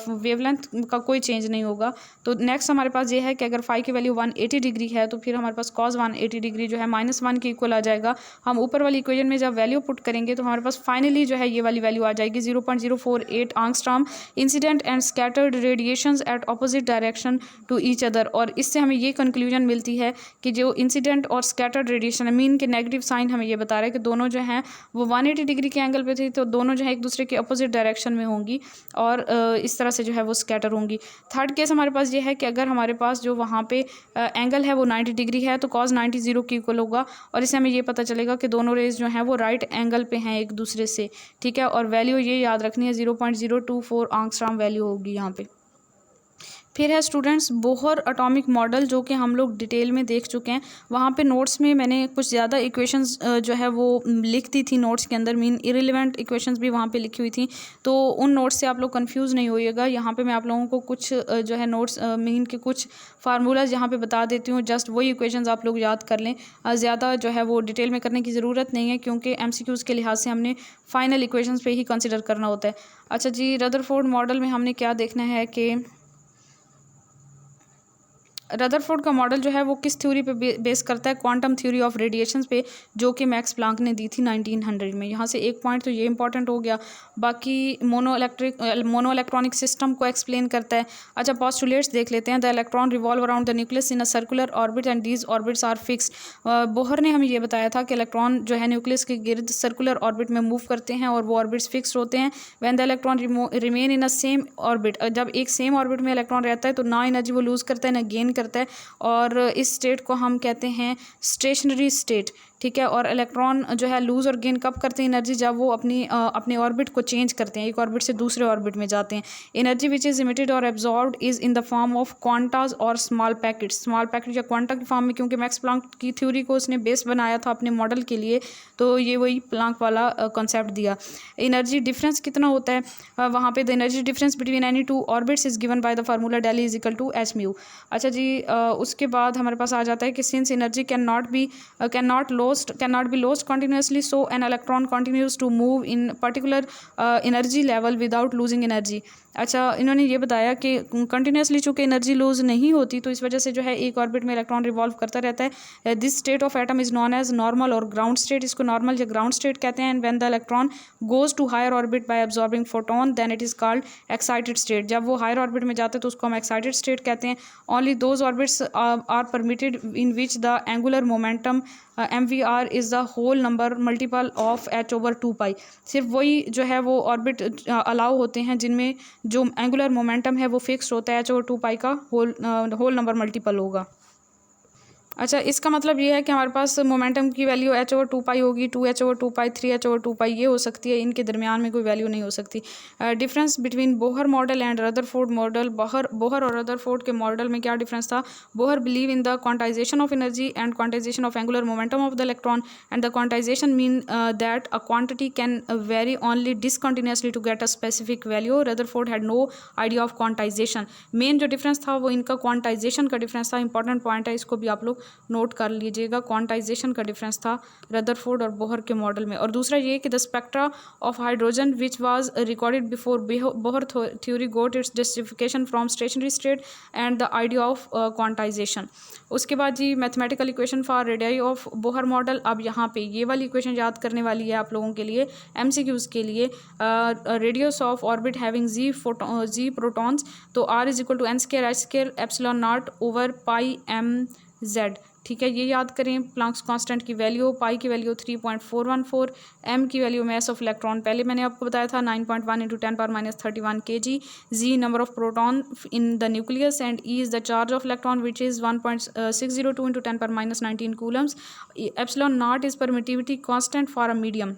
वेवलेंथ का कोई चेंज नहीं होगा। तो नेक्स्ट हमारे पास ये है कि अगर फाई की वैल्यू 180 डिग्री है तो फिर हमारे पास कॉस 180 डिग्री जो है -1 के इक्वल आ जाएगा। हम ऊपर वाली इक्वेशन में जब वैल्यू पुट करेंगे तो हमारे पास फाइनली जो है ये वाली वैल्यू आ जाएगी 0.048 angstrom incident and scattered radiations at opposite direction to each other. और इससे हमें ये कंक्लूजन मिलती है कि जो इंसिडेंट और स्कैटर्ड रेडिएशन है, मीन के नेगेटिव साइन हमें ये बता रहा है कि दोनों जो हैं वो 180 डिग्री के एंगल पे थे, तो दोनों जो है एक दूसरे के अपोजिट डायरेक्शन में होंगी और इस तरह से जो है वो स्कैटर होंगी। थर्ड केस हमारे पास ये है कि अगर हमारे पास जो वहाँ पे एंगल है वो 90 डिग्री है तो कॉस 90 0 की इक्वल होगा, और इससे हमें ये पता चलेगा कि दोनों रेज जो हैं वो राइट एंगल पे हैं एक दूसरे से, ठीक है। और वैल्यू ये याद रखनी है 0.024 आंगस्ट्रॉम वैल्यू होगी यहाँ पे। फिर है स्टूडेंट्स बोहर एटॉमिक मॉडल, जो कि हम लोग डिटेल में देख चुके हैं। वहाँ पे नोट्स में मैंने कुछ ज़्यादा इक्वेशंस जो है वो लिख दी थी नोट्स के अंदर, मीन इरेलीवेंट इक्वेशंस भी वहाँ पे लिखी हुई थी, तो उन नोट्स से आप लोग कंफ्यूज नहीं होइएगा। यहाँ पे मैं आप लोगों को कुछ जो है नोट्स मीन के कुछ फार्मूलाज यहाँ पे बता देती हूँ, जस्ट वही इक्वेशंस आप लोग याद कर लें। ज़्यादा जो है वो डिटेल में करने की ज़रूरत नहीं है, क्योंकि MCQs के लिहाज से हमने फाइनल इक्वेशंस पे ही कंसिडर करना होता है। अच्छा जी, रदरफोर्ड मॉडल में हमने क्या देखना है कि रदरफोर्ड का मॉडल जो है वो किस थ्योरी पे बेस करता है? क्वांटम थ्योरी ऑफ रेडिएशंस पे, जो कि मैक्स प्लांक ने दी थी 1900 में। यहाँ से एक पॉइंट तो ये इंपॉर्टेंट हो गया। बाकी मोनो इलेक्ट्रॉनिक सिस्टम को एक्सप्लेन करता है। अच्छा, पोस्टुलेट्स देख लेते हैं। The electron revolve around the nucleus in a circular orbit and these orbits are fixed. Bohr ने हमें ये बताया था कि इलेक्ट्रॉन जो है न्यूक्लियस के गिर्द सर्कुलर ऑर्बिट में मूव करते हैं और वो ऑर्बिट्स फिक्स्ड होते हैं। When the electron remain in a same orbit, जब एक सेम ऑर्बिट में इलेक्ट्रॉन रहता है तो ना एनर्जी वो लूज़ करता है ना गेन करता है, और इस स्टेट को हम कहते हैं स्टेशनरी स्टेट, ठीक है। और इलेक्ट्रॉन जो है लूज़ और गेन कब करते हैं एनर्जी, जब वो अपने ऑर्बिट को चेंज करते हैं, एक ऑर्बिट से दूसरे ऑर्बिट में जाते हैं। एनर्जी विच इज़ इमिटेड और absorbed is in the form of quantas और स्मॉल पैकेट या क्वांटा की फॉर्म में, क्योंकि मैक्स प्लांक की थ्योरी को उसने बेस बनाया था अपने मॉडल के लिए, तो ये वही प्लांक वाला कॉन्सेप्ट दिया। एनर्जी डिफरेंस कितना होता है वहाँ पे, the energy difference between any two orbits is given by the formula del is equal to H mu. अच्छा जी, उसके बाद हमारे पास आ जाता है कि since energy can not be lost continuously, so an electron continues to move in particular energy level without losing energy. अच्छा, इन्होंने ये बताया कि कंटिन्यूसली चूँकि एनर्जी लूज नहीं होती, तो इस वजह से जो है एक ऑर्बिट में इलेक्ट्रॉन रिवॉल्व करता रहता है। This state of atom is known as normal और ग्राउंड स्टेट, इसको नॉर्मल या ग्राउंड स्टेट कहते हैं। And when the electron goes to higher orbit by absorbing photon then it is called excited state. जब वो हायर ऑर्बिट में जाते हैं तो उसको हम एक्साइटेड स्टेट कहते हैं। Only those orbits are permitted in which the angular momentum MVR is the whole number multiple of h/2π। सिर्फ वही जो है वो ऑर्बिट अलाउ होते हैं जिनमें जो एंगुलर मोमेंटम है वो फिक्स होता है, h/2π का होल नंबर मल्टीपल होगा। अच्छा, इसका मतलब ये है कि हमारे पास मोमेंटम की वैल्यू h/2π होगी, 2h/2π, 3h/2π ये हो सकती है, इनके दरमियान में कोई वैल्यू नहीं हो सकती। Difference between Bohr model and Rutherford model. Bohr और रदरफोर्ड के मॉडल में क्या डिफरेंस था? Bohr believe in the quantization of energy and quantization of angular momentum of the electron, and the quantization mean that a quantity can vary only discontinuously to get a specific value. Rutherford had no idea of quantization. Main जो डिफरेंस था वो इनका quantization का difference था। Important point है, इसको भी आप लोग नोट कर लीजिएगा। क्वांटाइजेशन का डिफरेंस था रदरफोर्ड और बोहर के मॉडल में। और दूसरा ये कि the spectra of hydrogen which was recorded before Bohr theory got its justification from stationary state and the idea of quantization. उसके बाद जी mathematical equation for radii of Bohr model. अब यहाँ पे ये वाली इक्वेशन याद करने वाली है आप लोगों के लिए MCQs के लिए। Radius of orbit having Z protons, तो R is equal to n² h² ε0 over pi mz। ठीक है, ये याद करें। प्लांक्स कांस्टेंट की वैल्यू, पाई की वैल्यू 3.414, m की वैल्यू मास ऑफ इलेक्ट्रॉन पहले मैंने आपको बताया था 9.1 × 10⁻³ kg, z number of proton in the nucleus, and E is the charge of electron which is 1.602 × 10⁻19 coulombs. ε0 is permittivity constant for a medium,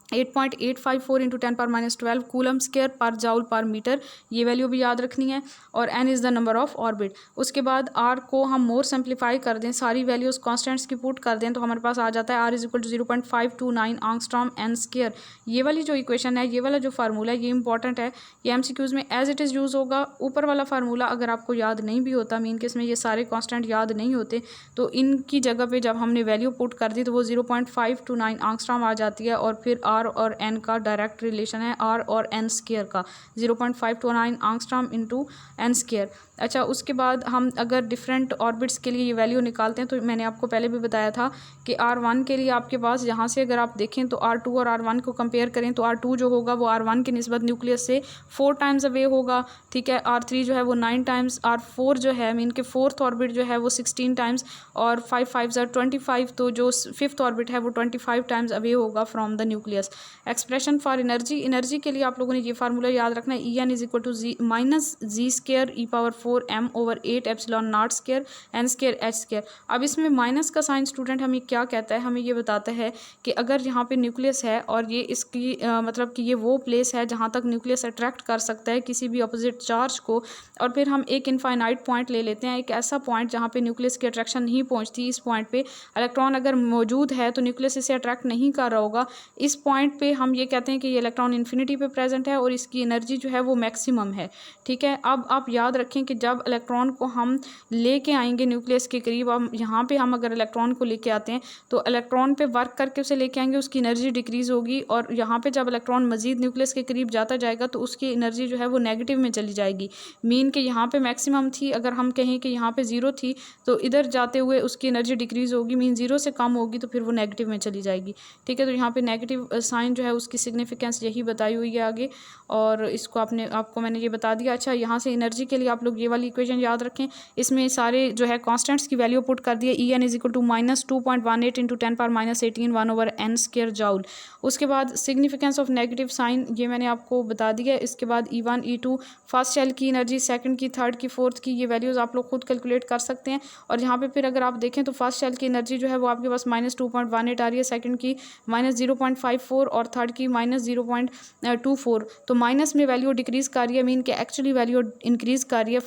8.854 × 10⁻12 coulomb square per joule per metre, ये value भी याद रखनी है। और n is the number of orbit. उसके बाद r को हम मोर सिंप्लीफाई कर दें, सारी वैल्यूज़ कॉन्स्टेंट्स की पुट कर दें, तो हमारे पास आ जाता है r is equal to 0.529 angstrom n²। ये वाली जो इक्वेशन है, ये वाला जो फार्मूला है, ये इंपॉर्टेंट है, ये MCQs में एज इट इज़ यूज़ होगा। ऊपर वाला फार्मूला अगर आपको याद नहीं भी होता, मीन केस में ये सारे कॉन्स्टेंट याद नहीं होते, तो इनकी जगह पे जब हमने वैल्यू पुट कर दी तो वो 0.529 आंगस्ट्रॉम आ जाती है। और फिर r और n का डायरेक्ट रिलेशन है, r और n² का, 0.529 आंगस्ट्रॉम इंटू n²। अच्छा, उसके बाद हम अगर डिफरेंट ऑर्बिट्स के लिए ये वैल्यू निकालते हैं, तो मैंने आपको पहले भी बताया था कि R1 के लिए आपके पास यहाँ से अगर आप देखें तो R2 और R1 को कंपेयर करें तो R2 जो होगा वो R1 की निस्बत न्यूक्लियस से 4 टाइम्स अवे होगा। ठीक है, R3 जो है वो 9 टाइम्स, R4 जो है मीन के फोर्थ ऑर्बिट जो है वो 16 टाइम्स, और 5 5 25, तो जो फिफ्थ ऑर्बिट है वो 25 टाइम्स अवे होगा from the nucleus. Expression for energy के लिए आप लोगों ने ये फार्मूला याद रखना है, En is equal to -g² e⁻4m over 8 ε0² n² h²। अब इसमें माइनस का साइन स्टूडेंट हमें क्या कहता है? हमें ये बताता है कि अगर यहाँ पे न्यूक्लियस है और ये इसकी मतलब कि ये वो प्लेस है जहाँ तक न्यूक्लियस अट्रैक्ट कर सकता है किसी भी अपोजिट चार्ज को, और फिर हम एक इनफाइनाइट पॉइंट ले लेते हैं, एक ऐसा पॉइंट जहाँ पे न्यूक्लियस की अट्रैक्शन नहीं पहुँचती। इस पॉइंट पे इलेक्ट्रॉन अगर मौजूद है तो न्यूक्लियस इसे अट्रैक्ट नहीं कर रहा होगा। इस पॉइंट पे हम ये कहते हैं कि ये इलेक्ट्रॉन इन्फिनिटी पे प्रेजेंट है और इसकी एनर्जी जो है वो मैक्सिमम है। ठीक है, अब आप याद रखें कि जब इलेक्ट्रॉन को हम लेके आएंगे न्यूक्लियस के करीब, अब यहाँ पे हम अगर इलेक्ट्रॉन को लेके आते हैं तो इलेक्ट्रॉन पे वर्क करके उसे लेके आएंगे, उसकी एनर्जी डिक्रीज़ होगी, और यहाँ पे जब इलेक्ट्रॉन मजीद न्यूक्लियस के करीब जाता जाएगा तो उसकी एनर्जी जो है वो नेगेटिव में चली जाएगी। मीन कि यहाँ पे मैक्सिमम थी, अगर हम कहें कि यहाँ पे 0 थी तो इधर जाते हुए उसकी एनर्जी डिक्रीज़ होगी, मीन 0 से कम होगी तो फिर वो नेगेटिव में चली जाएगी। ठीक है, तो यहाँ पे नेगेटिव साइन जो है उसकी सिग्निफिकेंस यही बताई हुई है आगे, और इसको आपको मैंने ये बता दिया। अच्छा, यहाँ से एनर्जी के लिए आप लोग ये वाली इक्वेशन याद रखें, इसमें सारे जो है कॉन्स्टेंट्स की वैल्यू पुट कर दिए। En is equal to -2.18 into 10⁻−18 1/n² joule. उसके बाद सिग्निफिकेंस ऑफ नेगेटिव साइन ये मैंने आपको बता दिया। इसके बाद E1 E2 फर्स्ट शेल की एनर्जी, सेकंड की, थर्ड की, फोर्थ की, ये वैल्यूज़ आप लोग खुद कैलकुलेट कर सकते हैं। और यहाँ पे फिर अगर आप देखें तो फर्स्ट शेल की एनर्जी जो है वो आपके पास -2.18 आ रही है, सेकंड की -0.54 और थर्ड की -0.24। तो माइनस में वैल्यू डिक्रीज़ कर रही है, मीन कि एक्चुअली वैल्यू इंक्रीज़ कर रही है।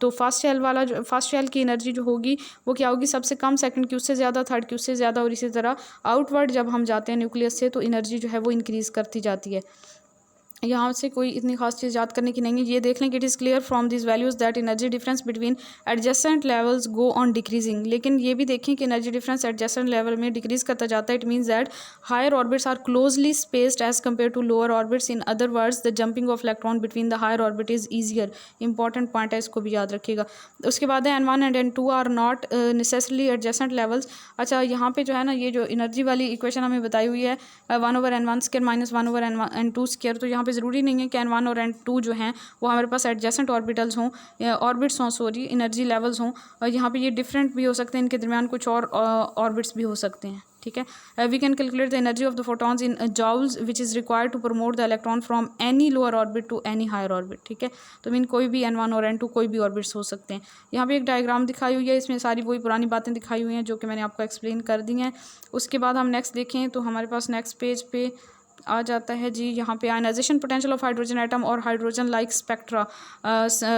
तो फर्स्ट शेल वाला जो फर्स्ट शेल की एनर्जी जो होगी वो क्या होगी, सबसे कम, सेकंड की उससे ज़्यादा, थर्ड की उससे ज़्यादा, और इसी तरह आउटवर्ड जब हम जाते हैं न्यूक्लियस से तो एनर्जी जो है वो इंक्रीज़ करती जाती है। यहाँ से कोई इतनी खास चीज़ याद करने की नहीं है। ये देख लें कि it is clear from this values that energy difference between adjacent levels go on decreasing. लेकिन ये भी देखें कि एनर्जी डिफरेंस एडजेसेंट लेवल में डिक्रीज करता जाता है। It means that higher orbits are closely spaced as compare to lower orbits. In other words the jumping of electron between the higher orbit is easier. Important point है, इसको भी याद रखिएगा। उसके बाद है N1 and N2 are not necessarily adjacent levels. अच्छा, यहाँ पे जो है ना, ये जो एनर्जी वाली इक्वेशन हमें बताई हुई है 1/n1² -1/n2², तो यहाँ पे ज़रूरी नहीं है कि N1 और N2 जो हैं वो हमारे पास एडजेसेंट ऑर्बिटल्स हों, ऑर्बिट्स हों, सॉरी, एनर्जी लेवल्स हों। और यहाँ पे ये डिफरेंट भी हो सकते हैं, इनके दरमियान कुछ और ऑर्बिट्स भी हो सकते हैं। ठीक है, we can calculate the energy of the photons in joules which is required to promote the electron from any lower orbit to any higher orbit. ठीक है, तो मीन कोई भी N1 और N2 कोई भी ऑर्बिट्स हो सकते हैं। यहाँ पे एक डायग्राम दिखाई हुई है, इसमें सारी वही पुरानी बातें दिखाई हुई हैं जो कि मैंने आपको एक्सप्लेन कर दी हैं। उसके बाद हम नेक्स्ट देखें तो हमारे पास नेक्स्ट पेज पे आ जाता है जी, यहाँ पे ionization potential of hydrogen atom और hydrogen like spectra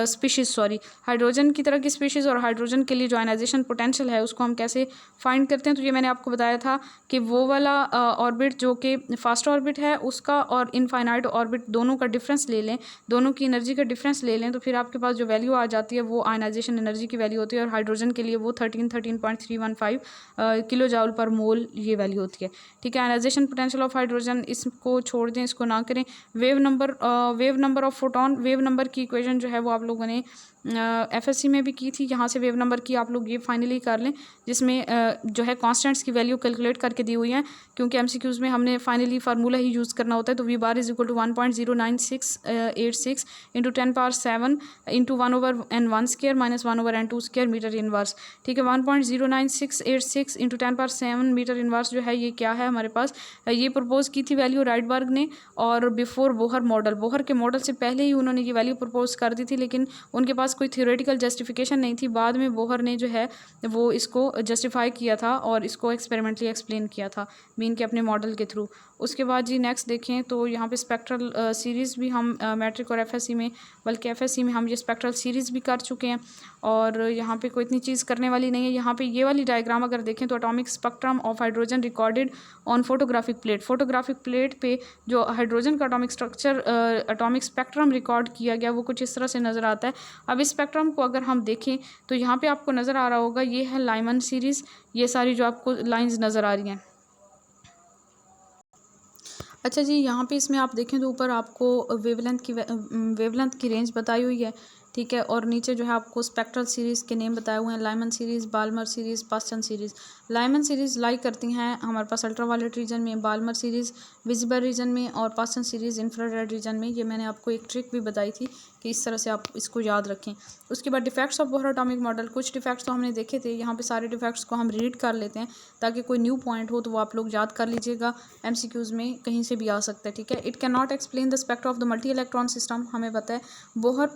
species, sorry, hydrogen की तरह की स्पीशीज़ और हाइड्रोजन के लिए जो आयनाइजेशन पोटेंशियल है उसको हम कैसे फाइंड करते हैं। तो ये मैंने आपको बताया था कि वो वाला ऑर्बिट जो कि फास्ट ऑर्बिट है उसका और इनफाइनाइट ऑर्बिट दोनों का डिफरेंस ले लें, दोनों की एनर्जी का डिफरेंस ले लें, तो फिर आपके पास जो वैल्यू आ जाती है वो आयनाइजेशन एनर्जी की वैल्यू होती है। और हाइड्रोजन के लिए वो 13.315 किलो जूल पर मोल ये वैल्यू होती है। ठीक है, आयनाइजेशन पोटेंशियल ऑफ हाइड्रोजन, इसको छोड़ दें, इसको ना करें। Wave number of photon, wave number की इक्वेशन जो है वो आप लोगों ने FSC में भी की थी। यहाँ से वेव नंबर की आप लोग ये फाइनली कर लें, जिसमें जो है कॉन्स्टेंट्स की वैल्यू कैलकुलेट करके दी हुई है, क्योंकि MCQs में हमने फाइनली फार्मूला ही यूज़ करना होता है। तो V bar is equal to 1.09686 into 10⁻7 into 1/n1² minus 1/n2² metre inverse. ठीक है, 1.09686 इंटू 10⁻7 मीटर इनवर्स जो है ये क्या है हमारे पास, ये प्रपोज की थी वैल्यू राइटबर्ग ने, और बिफोर बोहर मॉडल, बोहर के मॉडल से पहले ही उन्होंने ये वैल्यू प्रपोज कर दी थी, लेकिन उनके पास कोई थ्योरेटिकल जस्टिफिकेशन नहीं थी। बाद में बोहर ने जो है वो इसको जस्टिफाई किया था और इसको एक्सपेरिमेंटली एक्सप्लेन किया था, मीन के अपने मॉडल के थ्रू। उसके बाद जी नेक्स्ट देखें तो यहाँ पे स्पेक्ट्रल सीरीज़ भी हम मैट्रिक और FSC में, बल्कि FSC में हम ये स्पेक्ट्रल सीरीज़ भी कर चुके हैं, और यहाँ पे कोई इतनी चीज़ करने वाली नहीं है। यहाँ पे ये वाली डायग्राम अगर देखें तो atomic spectrum of hydrogen recorded on photographic plate, photographic plate पे जो हाइड्रोजन का atomic structure, atomic spectrum record किया गया वो कुछ इस तरह से नज़र आता है। अब इस स्पेक्ट्रम को अगर हम देखें तो यहाँ पे आपको नज़र आ रहा होगा, ये है लाइमन सीरीज़, ये सारी जो आपको लाइंस नज़र आ रही हैं। अच्छा जी, यहाँ पे इसमें आप देखें तो ऊपर आपको वेवलेंथ की रेंज बताई हुई है। ठीक है, और नीचे जो है आपको स्पेक्ट्रल सीरीज़ के नेम बताए हुए हैं, Lyman series, Balmer series, Paschen series. Lyman series lie करती हैं हमारे पास अल्ट्रावायलेट रीजन में, बाल्मर सीरीज़ विजिबल रीजन में, और पास्टन सीरीज़ इंफ्रारेड रीजन में। ये मैंने आपको एक ट्रिक भी बताई थी कि इस तरह से आप इसको याद रखें। उसके बाद defects of Bohr atomic model, कुछ डिफेक्ट्स तो हमने देखे थे, यहाँ पे सारे डिफेक्ट्स को हम रीड कर लेते हैं ताकि कोई न्यू पॉइंट हो तो वो आप लोग याद कर लीजिएगा, MCQs में कहीं से भी आ सकता है। ठीक है, it can not explain the spectrum of the multi electron system, हमें पता है। Bohr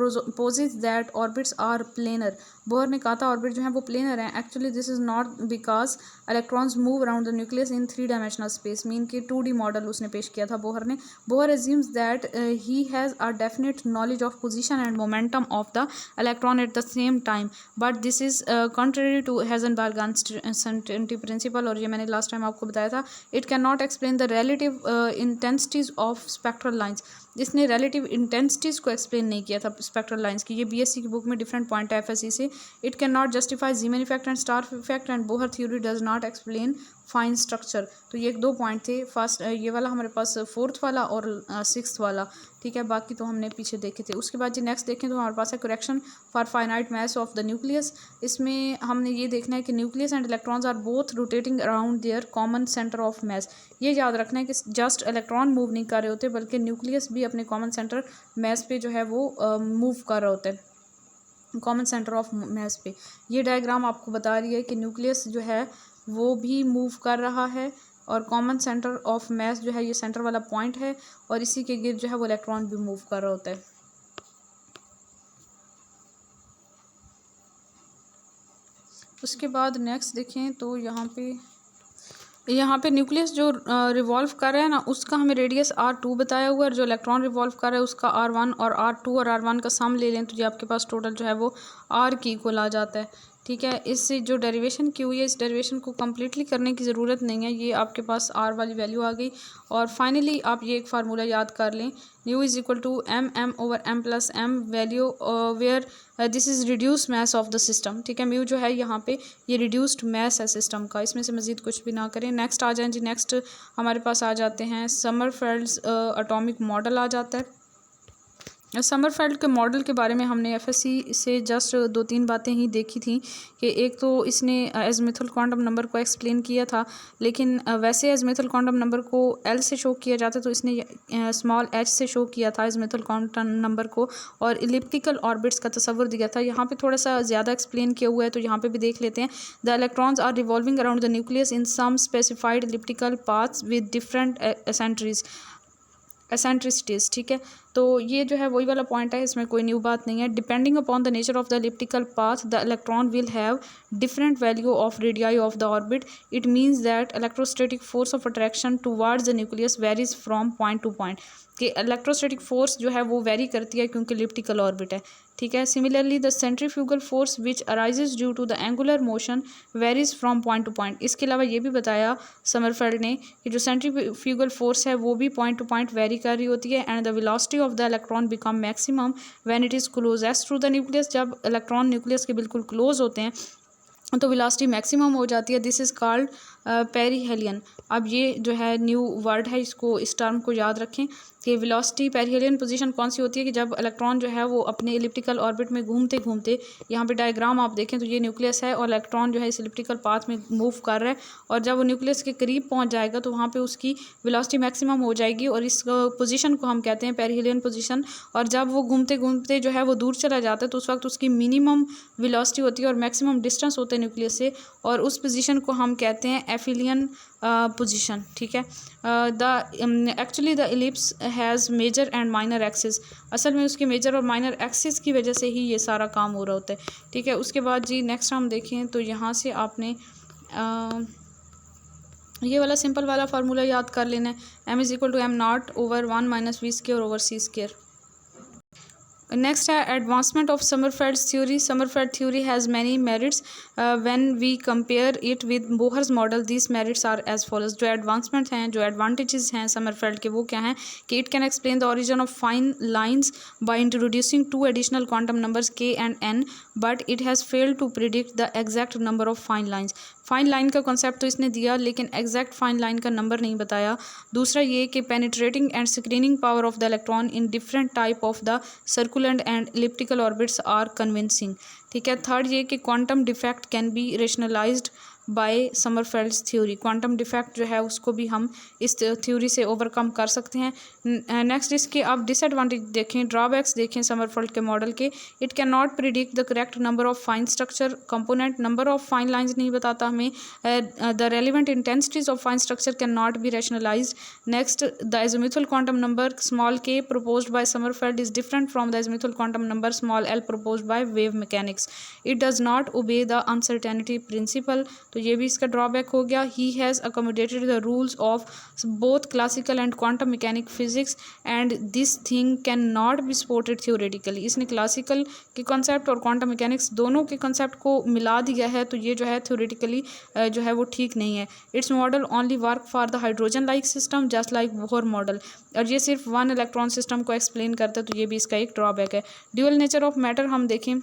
poses that orbits are planar, Bohr ने कहा था ऑर्बिट जो है वो प्लेनर है। Actually this is not because electrons move around the nucleus in 3 dimensional space, mean के 2D मॉडल उसने पेश किया था बोहर ने। Bohr assumes that he has a definite knowledge of position and momentum of the electron at the same time, but this is contrary to Heisenberg uncertainty principle, और ये मैंने last time आपको बताया था। It can not explain the relative intensities of spectral lines, इसने relative intensities को explain नहीं किया था स्पेक्ट्रल लाइंस की। ये BSc की बुक में डिफरेंट पॉइंट है FSC से। It can not justify Zeeman effect and Stark effect, and Bohr theory does not explain fine structure. तो ये 2 पॉइंट थे, फर्स्ट ये वाला हमारे पास, फोर्थ वाला और सिक्स्थ वाला, ठीक है। बाकी तो हमने पीछे देखे थे। उसके बाद जी नेक्स्ट देखें तो हमारे पास है correction for finite mass of the nucleus. इसमें हमने ये देखना है कि nucleus and electrons are both rotating around their common centre of mass. ये याद रखना है कि जस्ट इलेक्ट्रॉन मूव नहीं कर रहे होते, बल्कि न्यूक्लियस भी अपने कॉमन सेंटर मास पे जो है वो मूव कर रहे होते हैं, कॉमन सेंटर ऑफ मास पे। ये डायग्राम आपको बता रही है कि न्यूक्लियस जो है वो भी मूव कर रहा है और कॉमन सेंटर ऑफ मास जो है ये सेंटर वाला पॉइंट है, और इसी के गिर्द जो है वो इलेक्ट्रॉन भी मूव कर रहा होता है। उसके बाद नेक्स्ट देखें तो यहाँ पे न्यूक्लियस जो रिवॉल्व कर रहा है ना, उसका हमें रेडियस R2 बताया हुआ है, और जो इलेक्ट्रॉन रिवॉल्व कर रहा है उसका R1, और R2 और R1 का सम ले लें तो ये आपके पास टोटल जो है वो R की इक्वल आ जाता है, ठीक है। इससे जो डेरिवेशन की हुई है, इस डेरिवेशन को कम्प्लीटली करने की ज़रूरत नहीं है, ये आपके पास R वाली वैल्यू आ गई। और फाइनली आप ये एक फार्मूला याद कर लें, mu is equal to MM/M+M value, where this is reduce mass of the system, ठीक है। म्यू जो है यहाँ पे ये रिड्यूस्ड मास है सिस्टम का, इसमें से मज़ीद कुछ भी ना करें। नेक्स्ट आ जाएँ जी, नेक्स्ट हमारे पास आ जाते हैं समरफेल्ड्स एटॉमिक मॉडल आ जाता है। समरफेल्ड के मॉडल के बारे में हमने एफएससी से जस्ट 2-3 बातें ही देखी थी कि एक तो इसने एज़िमुथल क्वांटम नंबर को एक्सप्लेन किया था, लेकिन वैसे एज़िमुथल क्वांटम नंबर को एल से शो किया जाता है, तो इसने स्मॉल एच से शो किया था एज़िमुथल क्वांटम नंबर को, और इलिप्टिकल ऑर्बिट्स का तस्वर दिया था। यहाँ पे थोड़ा सा ज़्यादा एक्सप्लेन किया हुआ है, तो यहाँ पे भी देख लेते हैं। The electrons are revolving around the nucleus in some specified elliptical paths with different eccentricities, ठीक है। तो ये जो है वही वाला पॉइंट है, इसमें कोई न्यू बात नहीं है। Depending upon the nature of the elliptical path the electron will have different value of radii of the orbit. It means that electrostatic force of attraction towards the nucleus varies from point to point, कि electrostatic force जो है वो very करती है क्योंकि elliptical orbit है, ठीक है। Similarly the centrifugal force which arises due to the angular motion varies from point to point. इसके अलावा ये भी बताया समरफेल्ड ने कि जो सेंट्रीफ्यूगल फोर्स है वो भी पॉइंट टू पॉइंट वेरी कर रही होती है, and the velocity of the electron become maximum when it is closest to the nucleus. जब इलेक्ट्रॉन न्यूक्लियस के बिल्कुल क्लोज होते हैं तो वेलोसिटी मैक्सिमम हो जाती है। This is called perihelion. अब ये जो है न्यू वर्ड है, इसको, इस टर्म को याद रखें कि वेलोसिटी पेरीहेलियन पोजीशन कौन सी होती है कि जब इलेक्ट्रॉन जो है वो अपने एलिप्टिकल ऑर्बिट में घूमते घूमते, यहाँ पे डायग्राम आप देखें तो ये न्यूक्लियस है और इलेक्ट्रॉन जो है इस एलिप्टिकल पाथ में मूव कर रहा है, और जब वो न्यूक्लियस के करीब पहुँच जाएगा तो वहाँ पर उसकी वेलोसिटी मैक्सिमम हो जाएगी, और इस पोजीशन को हम कहते हैं पेरीहेलियन पोजीशन। और जब वो घूमते घूमते जो है वो दूर चला जाता है तो उस वक्त उसकी मिनिमम वेलोसिटी होती है और मैक्सिमम डिस्टेंस होता है न्यूक्लियस से, और उस पोजीशन को हम कहते हैं एफिलियन पोजीशन, ठीक है। Actually the ellipse has major and minor axis. असल में उसके मेजर और माइनर एक्सिस की वजह से ही ये सारा काम हो रहा होता है, ठीक है। उसके बाद जी नेक्स्ट हम देखें तो यहाँ से आपने ये वाला सिंपल वाला फार्मूला याद कर लेना है, m=m0/1 - v²/c²। नेक्स्ट है advancement of Sommerfeld's theory. Sommerfeld theory has many merits when we compare it with Bohr's model. This merits are as follows. जो एडवांसमेंट हैं, जो एडवांटेजेस हैं समरफेल्ड के, वो क्या हैं कि it can explain the origin of fine lines by introducing 2 additional quantum numbers k and n, but it has failed to predict the exact number of fine lines. Fine line का concept तो इसने दिया, लेकिन exact fine line का number नहीं बताया। दूसरा ये कि penetrating and screening power of the electron in different type of the circular and elliptical orbits are convincing, ठीक है। थर्ड ये कि quantum defect can be rationalized by Sommerfeld's theory. Quantum defect जो है उसको भी हम इस थ्योरी से ओवरकम कर सकते हैं। नेक्स्ट इसके आप डिसएडवांटेज देखें, ड्रॉबैक्स देखें समरफेल्ड के मॉडल के। It can not predict the correct number of fine structure component. Number of fine lines नहीं बताता हमें। The relevant intensities of fine structure can not be rationalized. Next the azimuthal quantum number small k proposed by Sommerfeld is different from the azimuthal quantum number small l proposed by wave mechanics. It does not obey the uncertainty principle. तो ये भी इसका drawback हो गया। He has accommodated the rules of both classical and quantum mechanic physics and this thing can not be supported theoretically. इसने classical के concept और quantum mechanics दोनों के कॉन्सेप्ट को मिला दिया है, तो ये जो है थ्योरेटिकली जो है वो ठीक नहीं है। It's model only work for the hydrogen like system just like Bohr model, और ये सिर्फ 1 इलेक्ट्रॉन सिस्टम को एक्सप्लेन करता है, तो ये भी इसका एक ड्रॉबैक है। ड्यूअल नेचर ऑफ मैटर हम देखें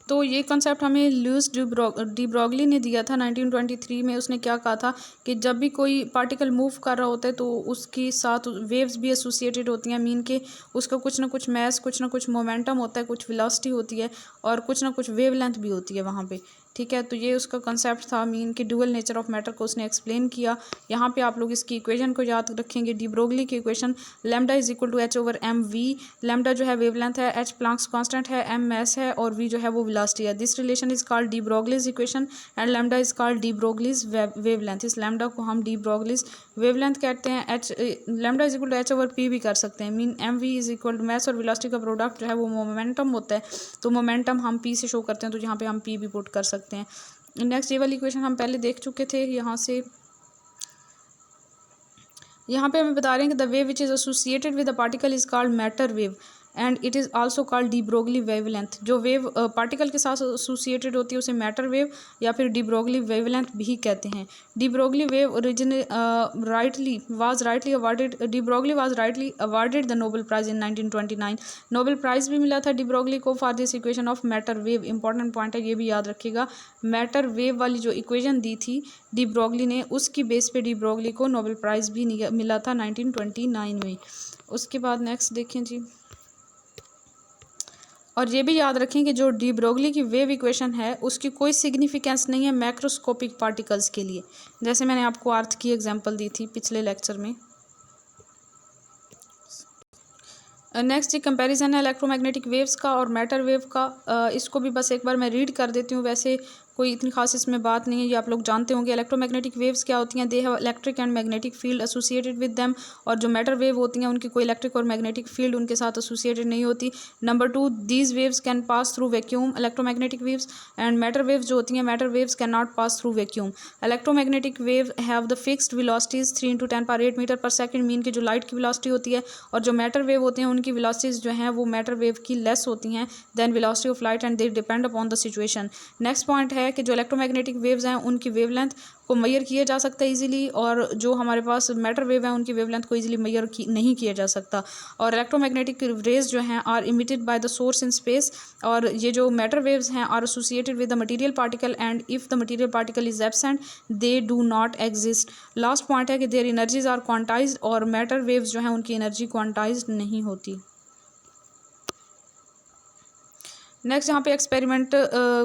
तो ये कंसेप्ट हमें लुईस डी ब्रॉगली ने दिया था 1923 में। उसने क्या कहा था कि जब भी कोई पार्टिकल मूव कर रहा होता है तो उसके साथ वेव्स भी एसोसिएटेड होती हैं, मीन के उसका कुछ ना कुछ मैस, कुछ ना कुछ मोमेंटम होता है, कुछ वेलोसिटी होती है और कुछ ना कुछ वेवलेंथ भी होती है वहाँ पे। ठीक है, तो ये उसका कंसेप्ट था, मीन के ड्यूअल नेचर ऑफ मैटर को उसने एक्सप्लेन किया। यहाँ पे आप लोग इसकी इक्वेशन को याद रखेंगे, डी ब्रोगली की equation, lambda is equal to H over m v. Lambda जो है वेवलेंथ है, एच प्लांक्स कांस्टेंट है, एम मैस है और वी जो है वो वेलोसिटी है। This relation is called de Broglie's equation and lambda is called de Broglie's wavelength. इस लैम्डा को हम डी ब्रोगलीज वेवलेंथ कहते हैं। H lambda is equal to H over p भी कर सकते हैं, mean m v is equal to mass और वेलोसिटी का प्रोडक्ट जो है वो मोमेंटम होता है, तो मोमेंटम हम पी से शो करते हैं, तो यहाँ पे हम पी भी पुट कर सकते हैं। नेक्स्ट ये वाली इक्वेशन हम पहले देख चुके थे। यहाँ पे हमें बता रहे हैं कि the wave which is associated with the particle is called matter wave and it is also called de Broglie wavelength. जो वेव पार्टिकल के साथ एसोसिएटेड होती है उसे मैटर वेव या फिर डी ब्रोगली वेवलेंथ भी कहते हैं। De Broglie wave rightly was rightly awarded the Nobel prize in 1929। Nobel prize भी मिला था डी ब्रोगली को for this equation of matter wave. Important point है, ये भी याद रखिएगा। मैटर वेव वाली जो इक्वेशन दी थी डी ब्रोगली ने, उसकी बेस पे डी ब्रोगली को नोबेल प्राइज़ भी मिला था 1929 में। उसके बाद नेक्स्ट देखें जी, और ये भी याद रखें कि जो डी ब्रोगली की वेव इक्वेशन है उसकी कोई सिग्निफिकेंस नहीं है मैक्रोस्कोपिक पार्टिकल्स के लिए, जैसे मैंने आपको अर्थ की एग्जांपल दी थी पिछले लेक्चर में। नेक्स्ट कंपैरिजन है इलेक्ट्रोमैग्नेटिक वेव्स का और मैटर वेव का। इसको भी बस एक बार मैं रीड कर देती हूँ, वैसे कोई इतनी खास इसमें बात नहीं है, ये आप लोग जानते होंगे। इलेक्ट्रोमैग्नेटिक वेव्स क्या होती हैं? They have electric and magnetic field associated with them. और जो मैटर वेव होती हैं उनकी कोई इलेक्ट्रिक और मैग्नेटिक फील्ड उनके साथ एसोसिएटेड नहीं होती। Number 2, these waves can pass through vacuum. Electromagnetic waves and matter waves जो होती हैं, matter waves can not pass through vacuum. Electromagnetic wave have the fixed velocities 3 × 10⁸ metre per second, mean की जो light की velocity होती है, और जो मैटर वेव होते हैं उनकी वेलोसिटीज जो हैं वो मैटर वेव की लेस होती हैं than velocity of light and they depend upon the situation. Next point है कि जो इलेक्ट्रोमैग्नेटिक वेव्स हैं उनकी वेवलेंथ को मेजर किया जा सकता है इजीली, और जो हमारे पास मैटर वेव है उनकी वेवलेंथ को इजीली मेजर नहीं किया जा सकता। और इलेक्ट्रोमैग्नेटिक रेज जो हैं are emitted by the source in space, और ये जो मैटर वेव्स हैं are associated with the material particle and if the material particle is absent they do not exist. Last point है कि देयर एनर्जीज आर क्वांटाइज्ड, और matter waves जो हैं उनकी एनर्जी क्वांटाइज्ड नहीं होती। नेक्स्ट यहाँ पे एक्सपेरिमेंट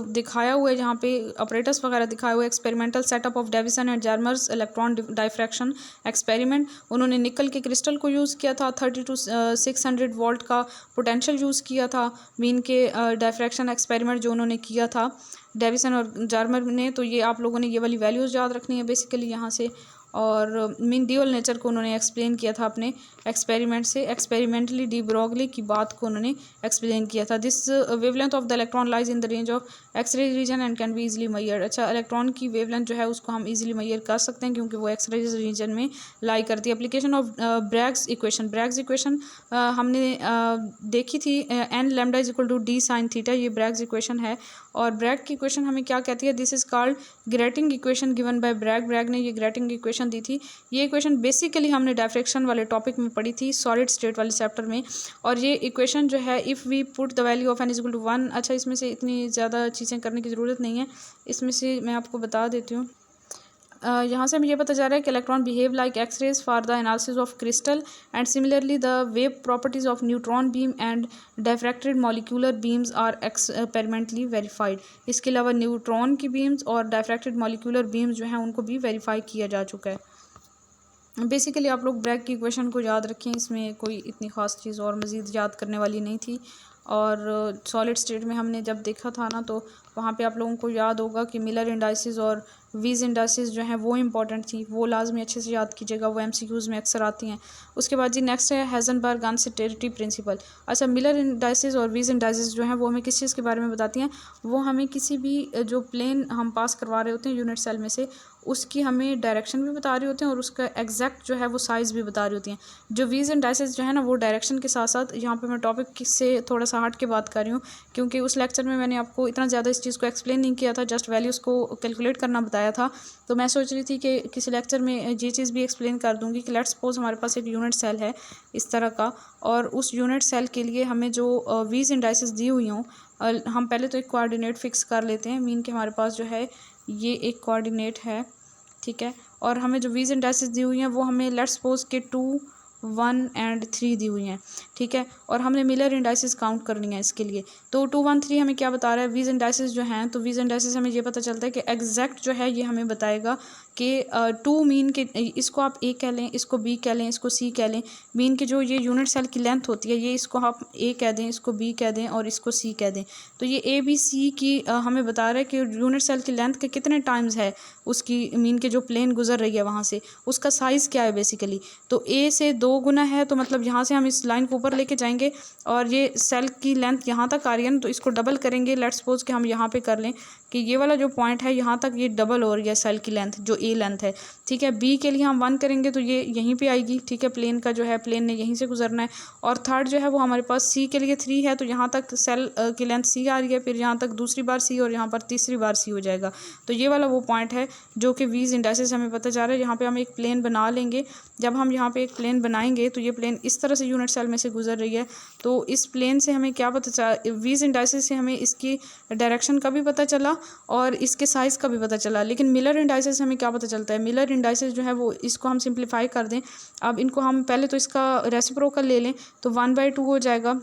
दिखाया हुआ है, जहाँ पे ऑपरेटर्स वगैरह दिखाए हुए। Experimental setup of Davisson and Germer's electron diffraction experiment. उन्होंने निकल के क्रिस्टल को यूज़ किया था, 30 to 600 वोल्ट का पोटेंशियल यूज़ किया था मीन के डाइफ्रैक्शन एक्सपेरिमेंट जो उन्होंने किया था डेविसन और जर्मर ने। तो ये आप लोगों ने ये वाली वैल्यूज़ याद रखनी है बेसिकली यहाँ से। और मीन ड्यूअल नेचर को उन्होंने एक्सप्लेन किया था अपने एक्सपेरिमेंट से। एक्सपेरिमेंटली डी ब्रोगली की बात को उन्होंने एक्सप्लेन किया था। This wavelength of the electron lies in the range of X-ray region and can be easily measured. अच्छा, इलेक्ट्रॉन की वेवलेंथ जो है उसको हम इजीली मेजर कर सकते हैं क्योंकि वो एक्सरे रीजन में लाई करती है। Application of Bragg's equation. Bragg's equation हमने देखी थी, n lambda is equal to d sine theta, ये ब्रैग्स इक्वेशन है। और ब्रैग की इक्वेशन हमें क्या कहती है? This is called grating equation given by Bragg. Bragg ने ये ग्रेटिंग इक्वेशन दी थी। ये इक्वेशन बेसिकली हमने डायफ्रैक्शन वाले टॉपिक में पढ़ी थी, सॉलिड स्टेट वाले चैप्टर में। और ये इक्वेशन जो है if we put the value of n is equal to 1। अच्छा, इसमें से इतनी ज़्यादा चीज़ें करने की ज़रूरत नहीं है, इसमें से मैं आपको बता देती हूँ। यहाँ से हमें ये पता जा रहा है कि electron behave like X rays for the analysis of crystal and similarly the wave properties of neutron beam and diffracted molecular beams are experimentally verified. इसके अलावा न्यूट्रॉन की बीम्स और डायफ्रैक्टेड मॉलिक्यूलर बीम्स जो हैं उनको भी वेरीफाई किया जा चुका है। बेसिकली आप लोग ब्रैग की इक्वेशन को याद रखें, इसमें कोई इतनी ख़ास चीज़ और मज़ीद याद करने वाली नहीं थी। और सॉलिड स्टेट में हमने जब देखा था ना, तो वहाँ पे आप लोगों को याद होगा कि मिलर इंडाइसिस और वीज इंडाइसिस जो हैं वो इंपॉर्टेंट थी, वो लाजमी अच्छे से याद कीजिएगा, वो एमसीक्यूज़ में अक्सर आती हैं। उसके बाद जी नेक्स्ट है हेज़नबर्ग अनसर्टेनिटी प्रिंसिपल। अच्छा, मिलर इंडाइसिस और वीज इंडाइसिस जो हैं वो हमें किस चीज़ के बारे में बताती हैं? वो हमें किसी भी जो प्लेन हम पास करवा रहे होते हैं यूनिट सेल में से, उसकी हमें डायरेक्शन भी बता रहे होते हैं और उसका एग्जैक्ट जो है वो साइज़ भी बता रही होती हैं। जो वीज इंडाइसिस जो है ना वो डायरेक्शन के साथ साथ, यहाँ पे मैं टॉपिक से थोड़ा सा हट के बात कर रही हूँ क्योंकि उस लेक्चर में मैंने आपको इतना ज़्यादा इस चीज़ को एक्सप्लेन नहीं किया था, जस्ट वैल्यूज़ को कैलकुलेट करना बताया बताया था। तो मैं सोच रही थी कि किसी लेक्चर में ये चीज़ भी एक्सप्लेन कर दूँगी कि लेट्स सपोज हमारे पास एक यूनिट सेल है इस तरह का, और उस यूनिट सेल के लिए हमें जो वीज इंडाइसेस दी हुई हों, हम पहले तो एक कोऑर्डिनेट फिक्स कर लेते हैं। मीन के हमारे पास जो है ये एक कोऑर्डिनेट है, ठीक है, और हमें जो वीज इंडाइसेस दी हुई हैं वो हमें लेट्स सपोज के 2, 1 एंड 3 दी हुई हैं, ठीक है, और हमने मिलर इंडाइसेस काउंट करनी है इसके लिए। तो 2, 1, 3 हमें क्या बता रहा है, वीज इंडाइसेस जो हैं, तो वीज इंडाइसेस हमें ये पता चलता है कि एग्जैक्ट जो है ये हमें बताएगा कि 2 मीन के, इसको आप ए कह लें, इसको बी कह लें, इसको सी कह लें। मीन के जो ये यूनिट सेल की लेंथ होती है, ये इसको आप ए कह दें, इसको बी कह दें और इसको सी कह दें। तो ये ए बी सी की हमें बता रहा है कि यूनिट सेल की लेंथ के कितने टाइम्स है उसकी, मीन के जो प्लेन गुजर रही है वहाँ से, उसका साइज़ क्या है बेसिकली। तो ए से 2 गुना है, तो मतलब यहाँ से हम इस लाइन को ऊपर लेके जाएंगे और ये सेल की लेंथ यहाँ तक आ रही है ना, तो इसको डबल करेंगे। लेट्स सपोज कि हम यहाँ पे कर लें कि ये वाला जो पॉइंट है यहाँ तक ये डबल हो रही है सेल की लेंथ, जो ए लेंथ है, ठीक है। बी के लिए हम 1 करेंगे तो ये यहीं पे आएगी, ठीक है, प्लेन का जो है, प्लेन ने यहीं से गुजरना है। और थर्ड जो है वो हमारे पास सी के लिए 3 है, तो यहाँ तक सेल की लेंथ सी आ रही है, फिर यहाँ तक दूसरी बार सी और यहाँ पर तीसरी बार सी हो जाएगा। तो ये वाला वो पॉइंट है जो कि वीज इंडाइसेस हमें पता चल रहा है। यहाँ पे हम एक प्लेन बना लेंगे। जब हम यहाँ पे एक प्लेन बनाएंगे तो ये प्लेन इस तरह से यूनिट सेल में से गुजर रही है, तो इस प्लेन से हमें क्या पता चला, वीज इंडाइसेस से हमें इसकी डायरेक्शन का भी पता चला और इसके साइज़ का भी पता चला। लेकिन मिलर इंडाइसेस हमें क्या पता चलता है, मिलर इंडाइसेस जो है वो, इसको हम सिंप्लीफाई कर दें। अब इनको हम पहले तो इसका रेसिप्रोकल ले लें, तो 1/2 हो जाएगा,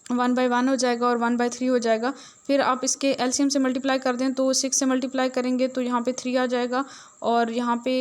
1/1 हो जाएगा और 1/3 हो जाएगा। फिर आप इसके एलसीएम से मल्टीप्लाई कर दें तो 6 से मल्टीप्लाई करेंगे तो यहाँ पे 3 आ जाएगा, और यहाँ पे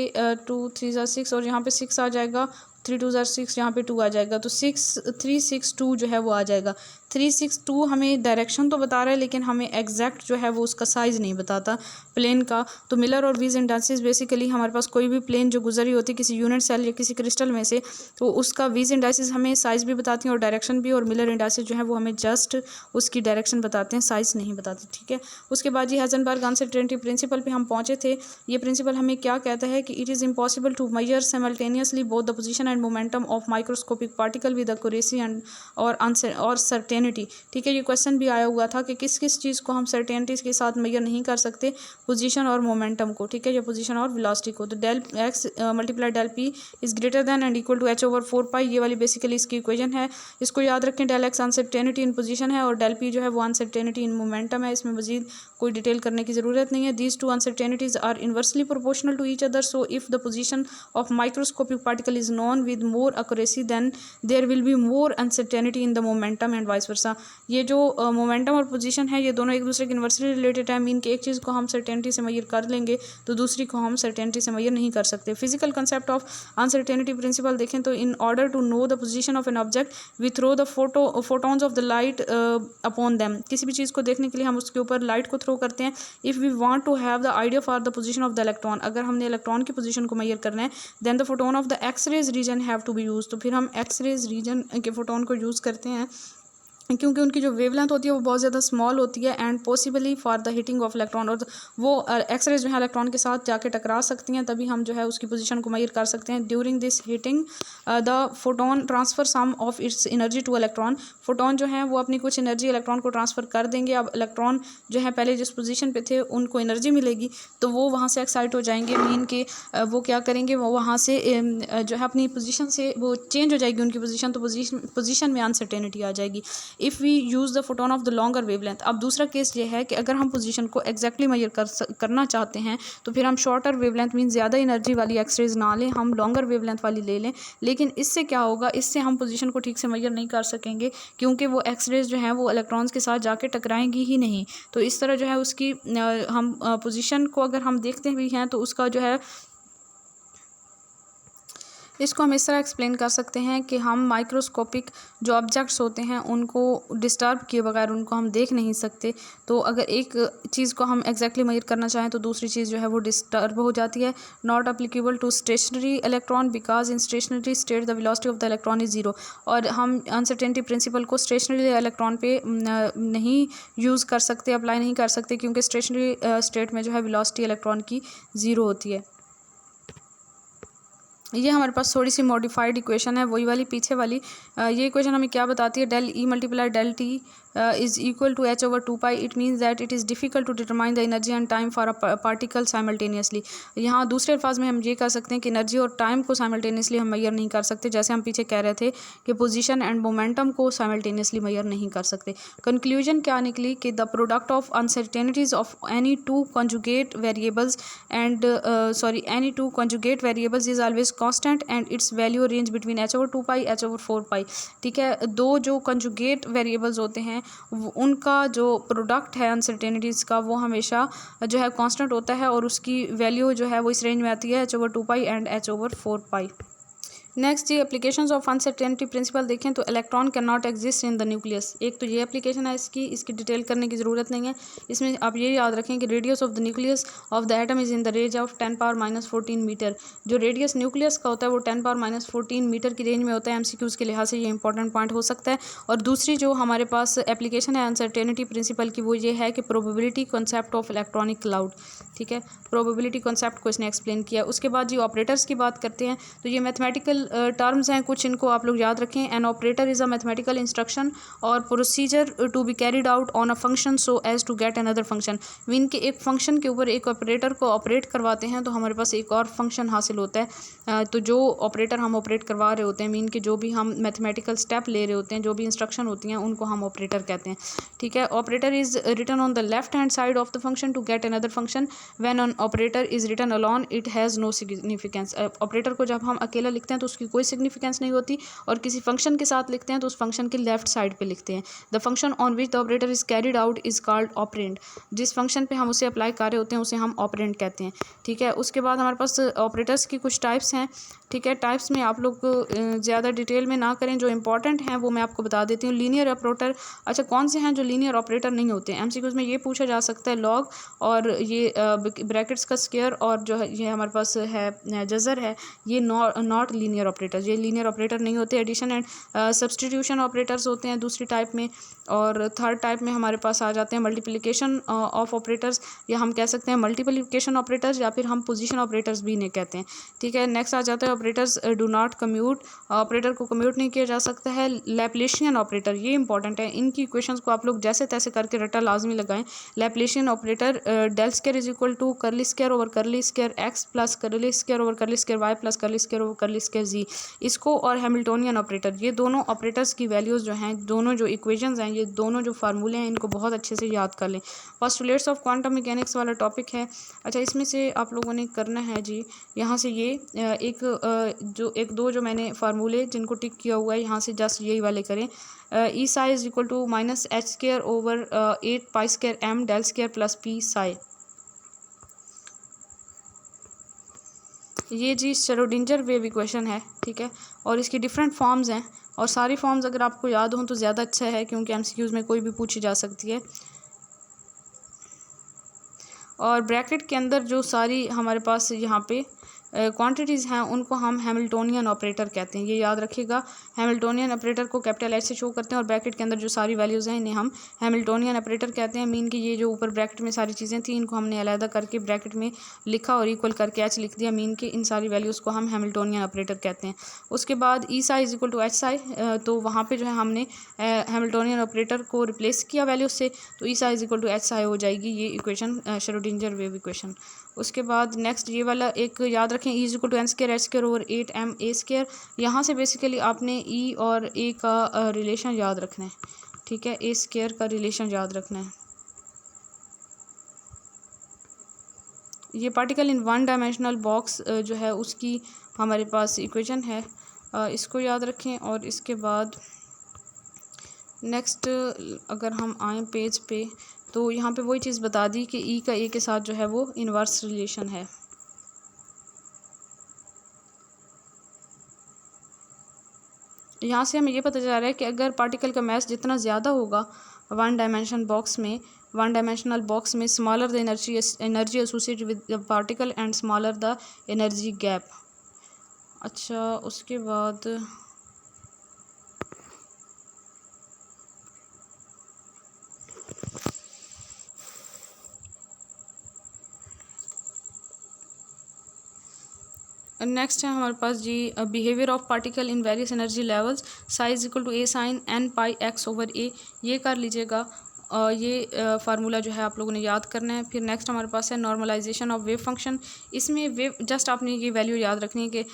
2 3 ज़ा 6 और यहाँ पे 6 आ जाएगा, 3 2 ज़ा 6, यहाँ पे 2 आ जाएगा, तो 362 जो है वो आ जाएगा। 362 हमें डायरेक्शन तो बता रहा है, लेकिन हमें एग्जैक्ट जो है वो उसका साइज़ नहीं बताता प्लेन का। तो मिलर और वीज इंडाइसेस बेसिकली हमारे पास कोई भी प्लेन जो गुजरी होती है किसी यूनिट सेल या किसी क्रिस्टल में से, तो उसका वीज इंडाइसेस हमें साइज़ भी बताती हैं और डायरेक्शन भी, और मिलर इंडाइसेस जो है वो हमें जस्ट उसकी डायरेक्शन बताते हैं, साइज़ नहीं बताते, ठीक है। उसके बाद ये हाइजेनबर्ग अनसर्टेनिटी प्रिंसिपल पे हम पहुँचे थे। ये प्रिंसिपल हमें क्या कहता है कि it is impossible to measure simultaneously both the position and momentum of microscopic particle with accuracy and और सर्टेनिटी, ठीक है। ये क्वेश्चन भी आया हुआ था कि किस किस चीज़ को हम सर्टेनिटी के साथ मेजर नहीं कर सकते, पोजीशन और मोमेंटम को, ठीक है, या पोजीशन और वेलोसिटी को। तो del x multiply del p is greater than and equal to h/4 ये वाली बेसिकली इसकी इक्वेशन है। इसको याद रखें, del x uncertainty in position है और डेल पी जो है वो अनसर्टेनिटी इन मोमेंटम है। इसमें मजीद कोई डिटेल करने की ज़रूरत नहीं है। These two uncertainties are inversely proportional to each other, so if the position of microscopic particle is known with more accuracy then there will be more uncertainty in the momentum and vice versa. ये जो momentum और position है ये दोनों एक दूसरे के inversely related है। मीन कि एक चीज़ को हम सर्टेनिटी से मेजर कर लेंगे तो दूसरी को हम सर्टेनिटी से मेजर नहीं कर सकते। Physical concept of uncertainty principle देखें तो in order to know the position of an object we throw the photons of the light upon them. किसी भी चीज़ को देखने के लिए हम उसके ऊपर लाइट को थ्रो करते हैं। If we want to have the idea for the position of the electron, अगर हमने इलेक्ट्रॉन की पोजीशन को मेजर करना है, then the photon of the X-rays region have to be use, तो फिर हम एक्सरेज रीजन के फोटोन को यूज़ करते हैं क्योंकि उनकी जो वेवलेंथ होती है वो बहुत ज़्यादा स्मॉल होती है and possibly for the hitting of electron, और वो एक्सरेज जो है इलेक्ट्रॉन के साथ जाके टकरा सकती हैं, तभी हम जो है उसकी पोजीशन को मेजर कर सकते हैं। During this hitting the photon transfer some of its energy to electron, photon जो है वो अपनी कुछ एनर्जी इलेक्ट्रॉन को ट्रांसफ़र कर देंगे। अब इलेक्ट्रॉन जो है पहले जिस पोजीशन पे थे उनको एनर्जी मिलेगी तो वो वहाँ से एक्साइट हो जाएंगे। मीन के वो क्या करेंगे, वो वहाँ से जो है अपनी पोजीशन से वो चेंज हो जाएगी उनकी पोजीशन, तो पोजीशन में अनसर्टेनिटी आ जाएगी। If we use the photon of the longer wavelength. अब दूसरा केस ये है कि अगर हम पोजीशन को एग्जैक्टली मेजर करना चाहते हैं तो फिर हम शॉर्टर वेवलेंथ मीन ज़्यादा एनर्जी वाली एक्सरेज ना लें, हम लॉन्गर वेवलेंथ वाली ले लें। लेकिन इससे क्या होगा, इससे हम पोजीशन को ठीक से मेजर नहीं कर सकेंगे क्योंकि वो एक्सरेज जो हैं वो इलेक्ट्रॉन्स के साथ जाके टकराएंगी ही नहीं। तो इस तरह जो है उसकी हम पोजीशन को अगर हम देखते भी हैं तो उसका जो है इसको हम इस तरह एक्सप्लेन कर सकते हैं कि हम माइक्रोस्कोपिक जो ऑब्जेक्ट्स होते हैं उनको डिस्टर्ब किए बगैर उनको हम देख नहीं सकते। तो अगर एक चीज़ को हम एग्जैक्टली मेजर करना चाहें तो दूसरी चीज़ जो है वो डिस्टर्ब हो जाती है। Not applicable to stationary electron because in stationary state the velocity of the electron is zero, और हम अनसर्टेनिटी प्रिंसिपल को स्टेशनरी इलेक्ट्रॉन पे नहीं यूज़ कर सकते, अप्लाई नहीं कर सकते क्योंकि स्टेशनरी स्टेट में जो है वेलोसिटी इलेक्ट्रॉन की ज़ीरो होती है। ये हमारे पास थोड़ी सी मॉडिफाइड इक्वेशन है, वही वाली पीछे वाली। ये इक्वेशन हमें क्या बताती है, del E multiply del t is equal to h over 2 pi, it means that it is difficult to determine the energy and time for a particle simultaneously. यहाँ दूसरे अल्फाज में हम ये कह सकते हैं कि एनर्जी और टाइम को साइमल्टेनियसली हम मेजर नहीं कर सकते, जैसे हम पीछे कह रहे थे कि पोजीशन एंड मोमेंटम को साइमल्टेनियसली मेजर नहीं कर सकते. कंक्लूजन क्या निकली कि the product of uncertainties of any two conjugate variables and any two conjugate variables is always constant and it's value range between h over 2 pi h over 4 pi. ठीक है, दो जो कंजुगेट वेरिएबल्स होते हैं उनका जो प्रोडक्ट है uncertainties का वो हमेशा जो है कांस्टेंट होता है और उसकी वैल्यू जो है वो इस रेंज में आती है h over 2 pi and h over 4 pi. Next जी एप्लीकेशंस ऑफ अनसर्टेनिटी प्रिंसिपल देखें तो electron can not exist in the nucleus. एक तो ये एप्लीकेशन है इसकी डिटेल करने की ज़रूरत नहीं है. इसमें आप ये याद रखें कि radius of the nucleus of the atom is in the range of 10⁻⁻14 metre. जो रेडियस न्यूक्लियस का होता है वो 10⁻⁻14 मीटर की रेंज में होता है. MCQs के लिहाज से ये इंपॉर्टेंट पॉइंट हो सकता है. और दूसरी जो हमारे पास एप्लीकेशन है अनसर्टेनिटी प्रिंसिपल की वो ये है कि probability concept of electronic cloud. ठीक है, प्रोबेबिलिटी कॉन्सेप्ट को इसने एक्सप्लेन किया. उसके बाद जी ऑपरेटर्स की बात करते हैं तो ये मैथमेटिकल टर्म्स हैं कुछ, इनको आप लोग याद रखें. An operator is a mathematical instruction और procedure to be carried out on a function so as to get another function. Mean के एक फंक्शन के ऊपर एक ऑपरेटर को ऑपरेट करवाते हैं तो हमारे पास एक और फंक्शन हासिल होता है. तो जो ऑपरेटर हम ऑपरेट करवा रहे होते हैं, मीन के जो भी हम मैथमेटिकल स्टेप ले रहे होते हैं, जो भी इंस्ट्रक्शन होती हैं उनको हम ऑपरेटर कहते हैं. ठीक है, operator is written on the left hand side of the function to get another function. When an operator is written alone it has no significance. Operator को जब हम अकेला लिखते हैं तो उसकी कोई सिग्निफिकेंस नहीं होती, और किसी फंक्शन के साथ लिखते हैं तो उस फंक्शन के लेफ्ट साइड पे लिखते हैं. The function on which the operator is carried out is called operand. जिस फंक्शन पे हम उसे अप्लाई कर रहे होते हैं उसे हम ऑपरेंड कहते हैं. ठीक है, उसके बाद हमारे पास ऑपरेटर्स की कुछ टाइप्स हैं. ठीक है, टाइप्स में आप लोग ज़्यादा डिटेल में ना करें, जो इंपॉर्टेंट हैं वो मैं आपको बता देती हूँ. लीनियर ऑपरेटर, अच्छा कौन से हैं जो लीनियर ऑपरेटर नहीं होते? MCQs में ये पूछा जा सकता है. लॉग और ये ब्रैकेट्स का स्क्वायर और जो है ये हमारे पास है जज़र है, ये नॉट लीनियर ऑपरेटर्स, ये लीनियर ऑपरेटर नहीं होते. एडिशन एंड सब्सटीट्यूशन ऑपरेटर्स होते हैं दूसरी टाइप में. और थर्ड टाइप में हमारे पास आ जाते हैं मल्टीप्लिकेशन ऑफ ऑपरेटर्स, या हम कह सकते हैं मल्टीप्लिकेशन ऑपरेटर्स, या फिर हम पोजीशन ऑपरेटर्स भी इन्हें कहते हैं. ठीक है, नेक्स्ट आ जाता है operators do not commute. Operator को कम्यूट नहीं किया जा सकता है. लैप्लेशियन ऑपरेटर, ये इंपॉर्टेंट है. इनकी इक्वेशंस को आप लोग जैसे तैसे करके रट्टा लाजमी लगाएं. Laplacian operator del square is equal to curly square over curly square X plus curly square over curly square Y plus curly square over curly square Z. इसको और हैमिल्टोनियन ऑपरेटर, ये दोनों ऑपरेटर्स की वैल्यूज़ जो हैं, दोनों जो equations हैं, ये दोनों जो फार्मूले हैं, इनको बहुत अच्छे से याद कर लें. पोस्टुलेट्स ऑफ क्वांटम मैकेनिक्स वाला टॉपिक है. अच्छा, इसमें से आप लोगों ने करना है जी, यहाँ से ये एक दो जो मैंने फार्मूले जिनको टिक किया हुआ है यहाँ से जस्ट यही वाले करें. E psi is equal to minus H square over 8 pi square M del square plus P psi. ये जी श्रोडिंगर वेव इक्वेशन है. ठीक है, और इसकी डिफरेंट फॉर्म्स हैं, और सारी फॉर्म्स अगर आपको याद हों तो ज़्यादा अच्छा है, क्योंकि MCQs में कोई भी पूछी जा सकती है. और ब्रैकेट के अंदर जो सारी हमारे पास यहाँ पे क्वांटिटीज़ हैं उनको हम हैमिल्टोनियन ऑपरेटर कहते हैं. ये याद रखिएगा, हैमिल्टोनियन ऑपरेटर को कैपिटल एच से शो करते हैं, और ब्रैकेट के अंदर जो सारी वैल्यूज़ हैं इन्हें हम हैमिल्टोनियन ऑपरेटर कहते हैं. मीन कि ये जो ऊपर ब्रैकेट में सारी चीज़ें थी इनको हमने अलहदा करके ब्रैकेट में लिखा और इक्वल करके एच लिख दिया. मीन कि इन सारी वैल्यूज़ को हम हैमिल्टोनियन ऑपरेटर कहते हैं. उसके बाद E psi is equal to H psi, तो वहाँ पर जो है हमने हैमिल्टोनियन ऑपरेटर को रिप्लेस किया वैल्यू से, तो E psi is equal to H psi हो जाएगी. ये इक्वेशन श्रोडिंगर वेव इक्वेशन. उसके बाद नेक्स्ट ये वाला एक याद रखें, E is equal to N square H square over 8 M A square. यहाँ से बेसिकली आपने ई और ए का रिलेशन याद रखना है. ठीक है, ए स्क्वायर का रिलेशन याद रखना है. ये particle in one dimensional box जो है उसकी हमारे पास इक्वेशन है, इसको याद रखें. और इसके बाद नेक्स्ट अगर हम आएँ पेज पे तो यहाँ पे वही चीज़ बता दी कि ई का ए के साथ जो है वो इन्वर्स रिलेशन है. यहाँ से हमें ये पता चल रहा है कि अगर पार्टिकल का मास जितना ज़्यादा होगा वन डायमेंशनल बॉक्स में smaller the energy associated with the particle and smaller the energy gap. अच्छा, उसके बाद नेक्स्ट है हमारे पास जी behaviour of particle in various energy levels, psi equal to A sine N pi X over A, ये कर लीजिएगा। ये फार्मूला जो है आप लोगों ने याद करना है। फिर नेक्स्ट हमारे पास है नॉर्मलाइजेशन ऑफ वेव फंक्शन। इसमें वेव जस्ट आपने ये वैल्यू याद रखनी है कि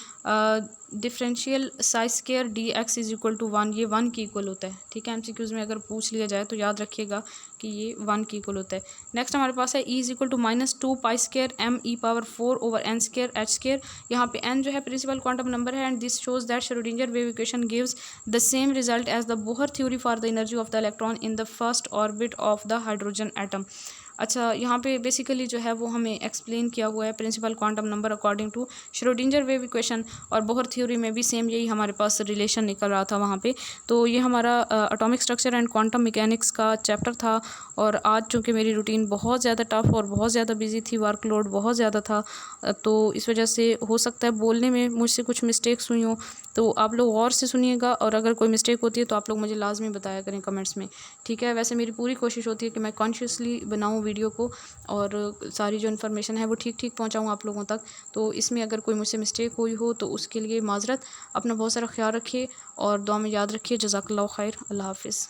differential psi square D X is equal to 1, ये 1 की इक्वल होता है। ठीक है, एमसीक्यूज़ में अगर पूछ लिया जाए तो याद रखिएगा कि ये 1 की इक्वल होता है। नेक्स्ट हमारे पास है E is equal to -2 pi square M E power 4 over N square H square. यहाँ पे एन जो है प्रिंसिपल क्वांटम नंबर है and this shows that Schrodinger wave equation gives the same result as the Bohr theory for the energy of the electron in the first orbit of the hydrogen atom. अच्छा, यहाँ पे basically जो है वो हमें explain किया हुआ है principal quantum number according to Schrodinger wave equation, और बोहर थ्योरी में भी सेम यही हमारे पास रिलेशन निकल रहा था वहाँ पे। तो ये हमारा atomic structure and quantum mechanics का चैप्टर था। और आज चूँकि मेरी रूटीन बहुत ज़्यादा टफ और बहुत ज़्यादा बिजी थी, वर्कलोड बहुत ज़्यादा था, तो इस वजह से हो सकता है बोलने में मुझसे कुछ मिस्टेक्स हुई हों, तो आप लोग गौर से सुनिएगा, और अगर कोई मिस्टेक होती है तो आप लोग मुझे लाजमी बताया करें कमेंट्स में। ठीक है, वैसे मेरी पूरी कोशिश होती है कि मैं कॉन्शियसली बनाऊँ वीडियो को और सारी जो इन्फॉर्मेशन है वो ठीक ठीक पहुंचाऊं आप लोगों तक। तो इसमें अगर कोई मुझसे मिस्टेक हुई हो तो उसके लिए माजरत। अपना बहुत सारा ख्याल रखिए और दुआ में याद रखिए। जज़ाकल्लाहु खैर। अल्लाह हाफिज़।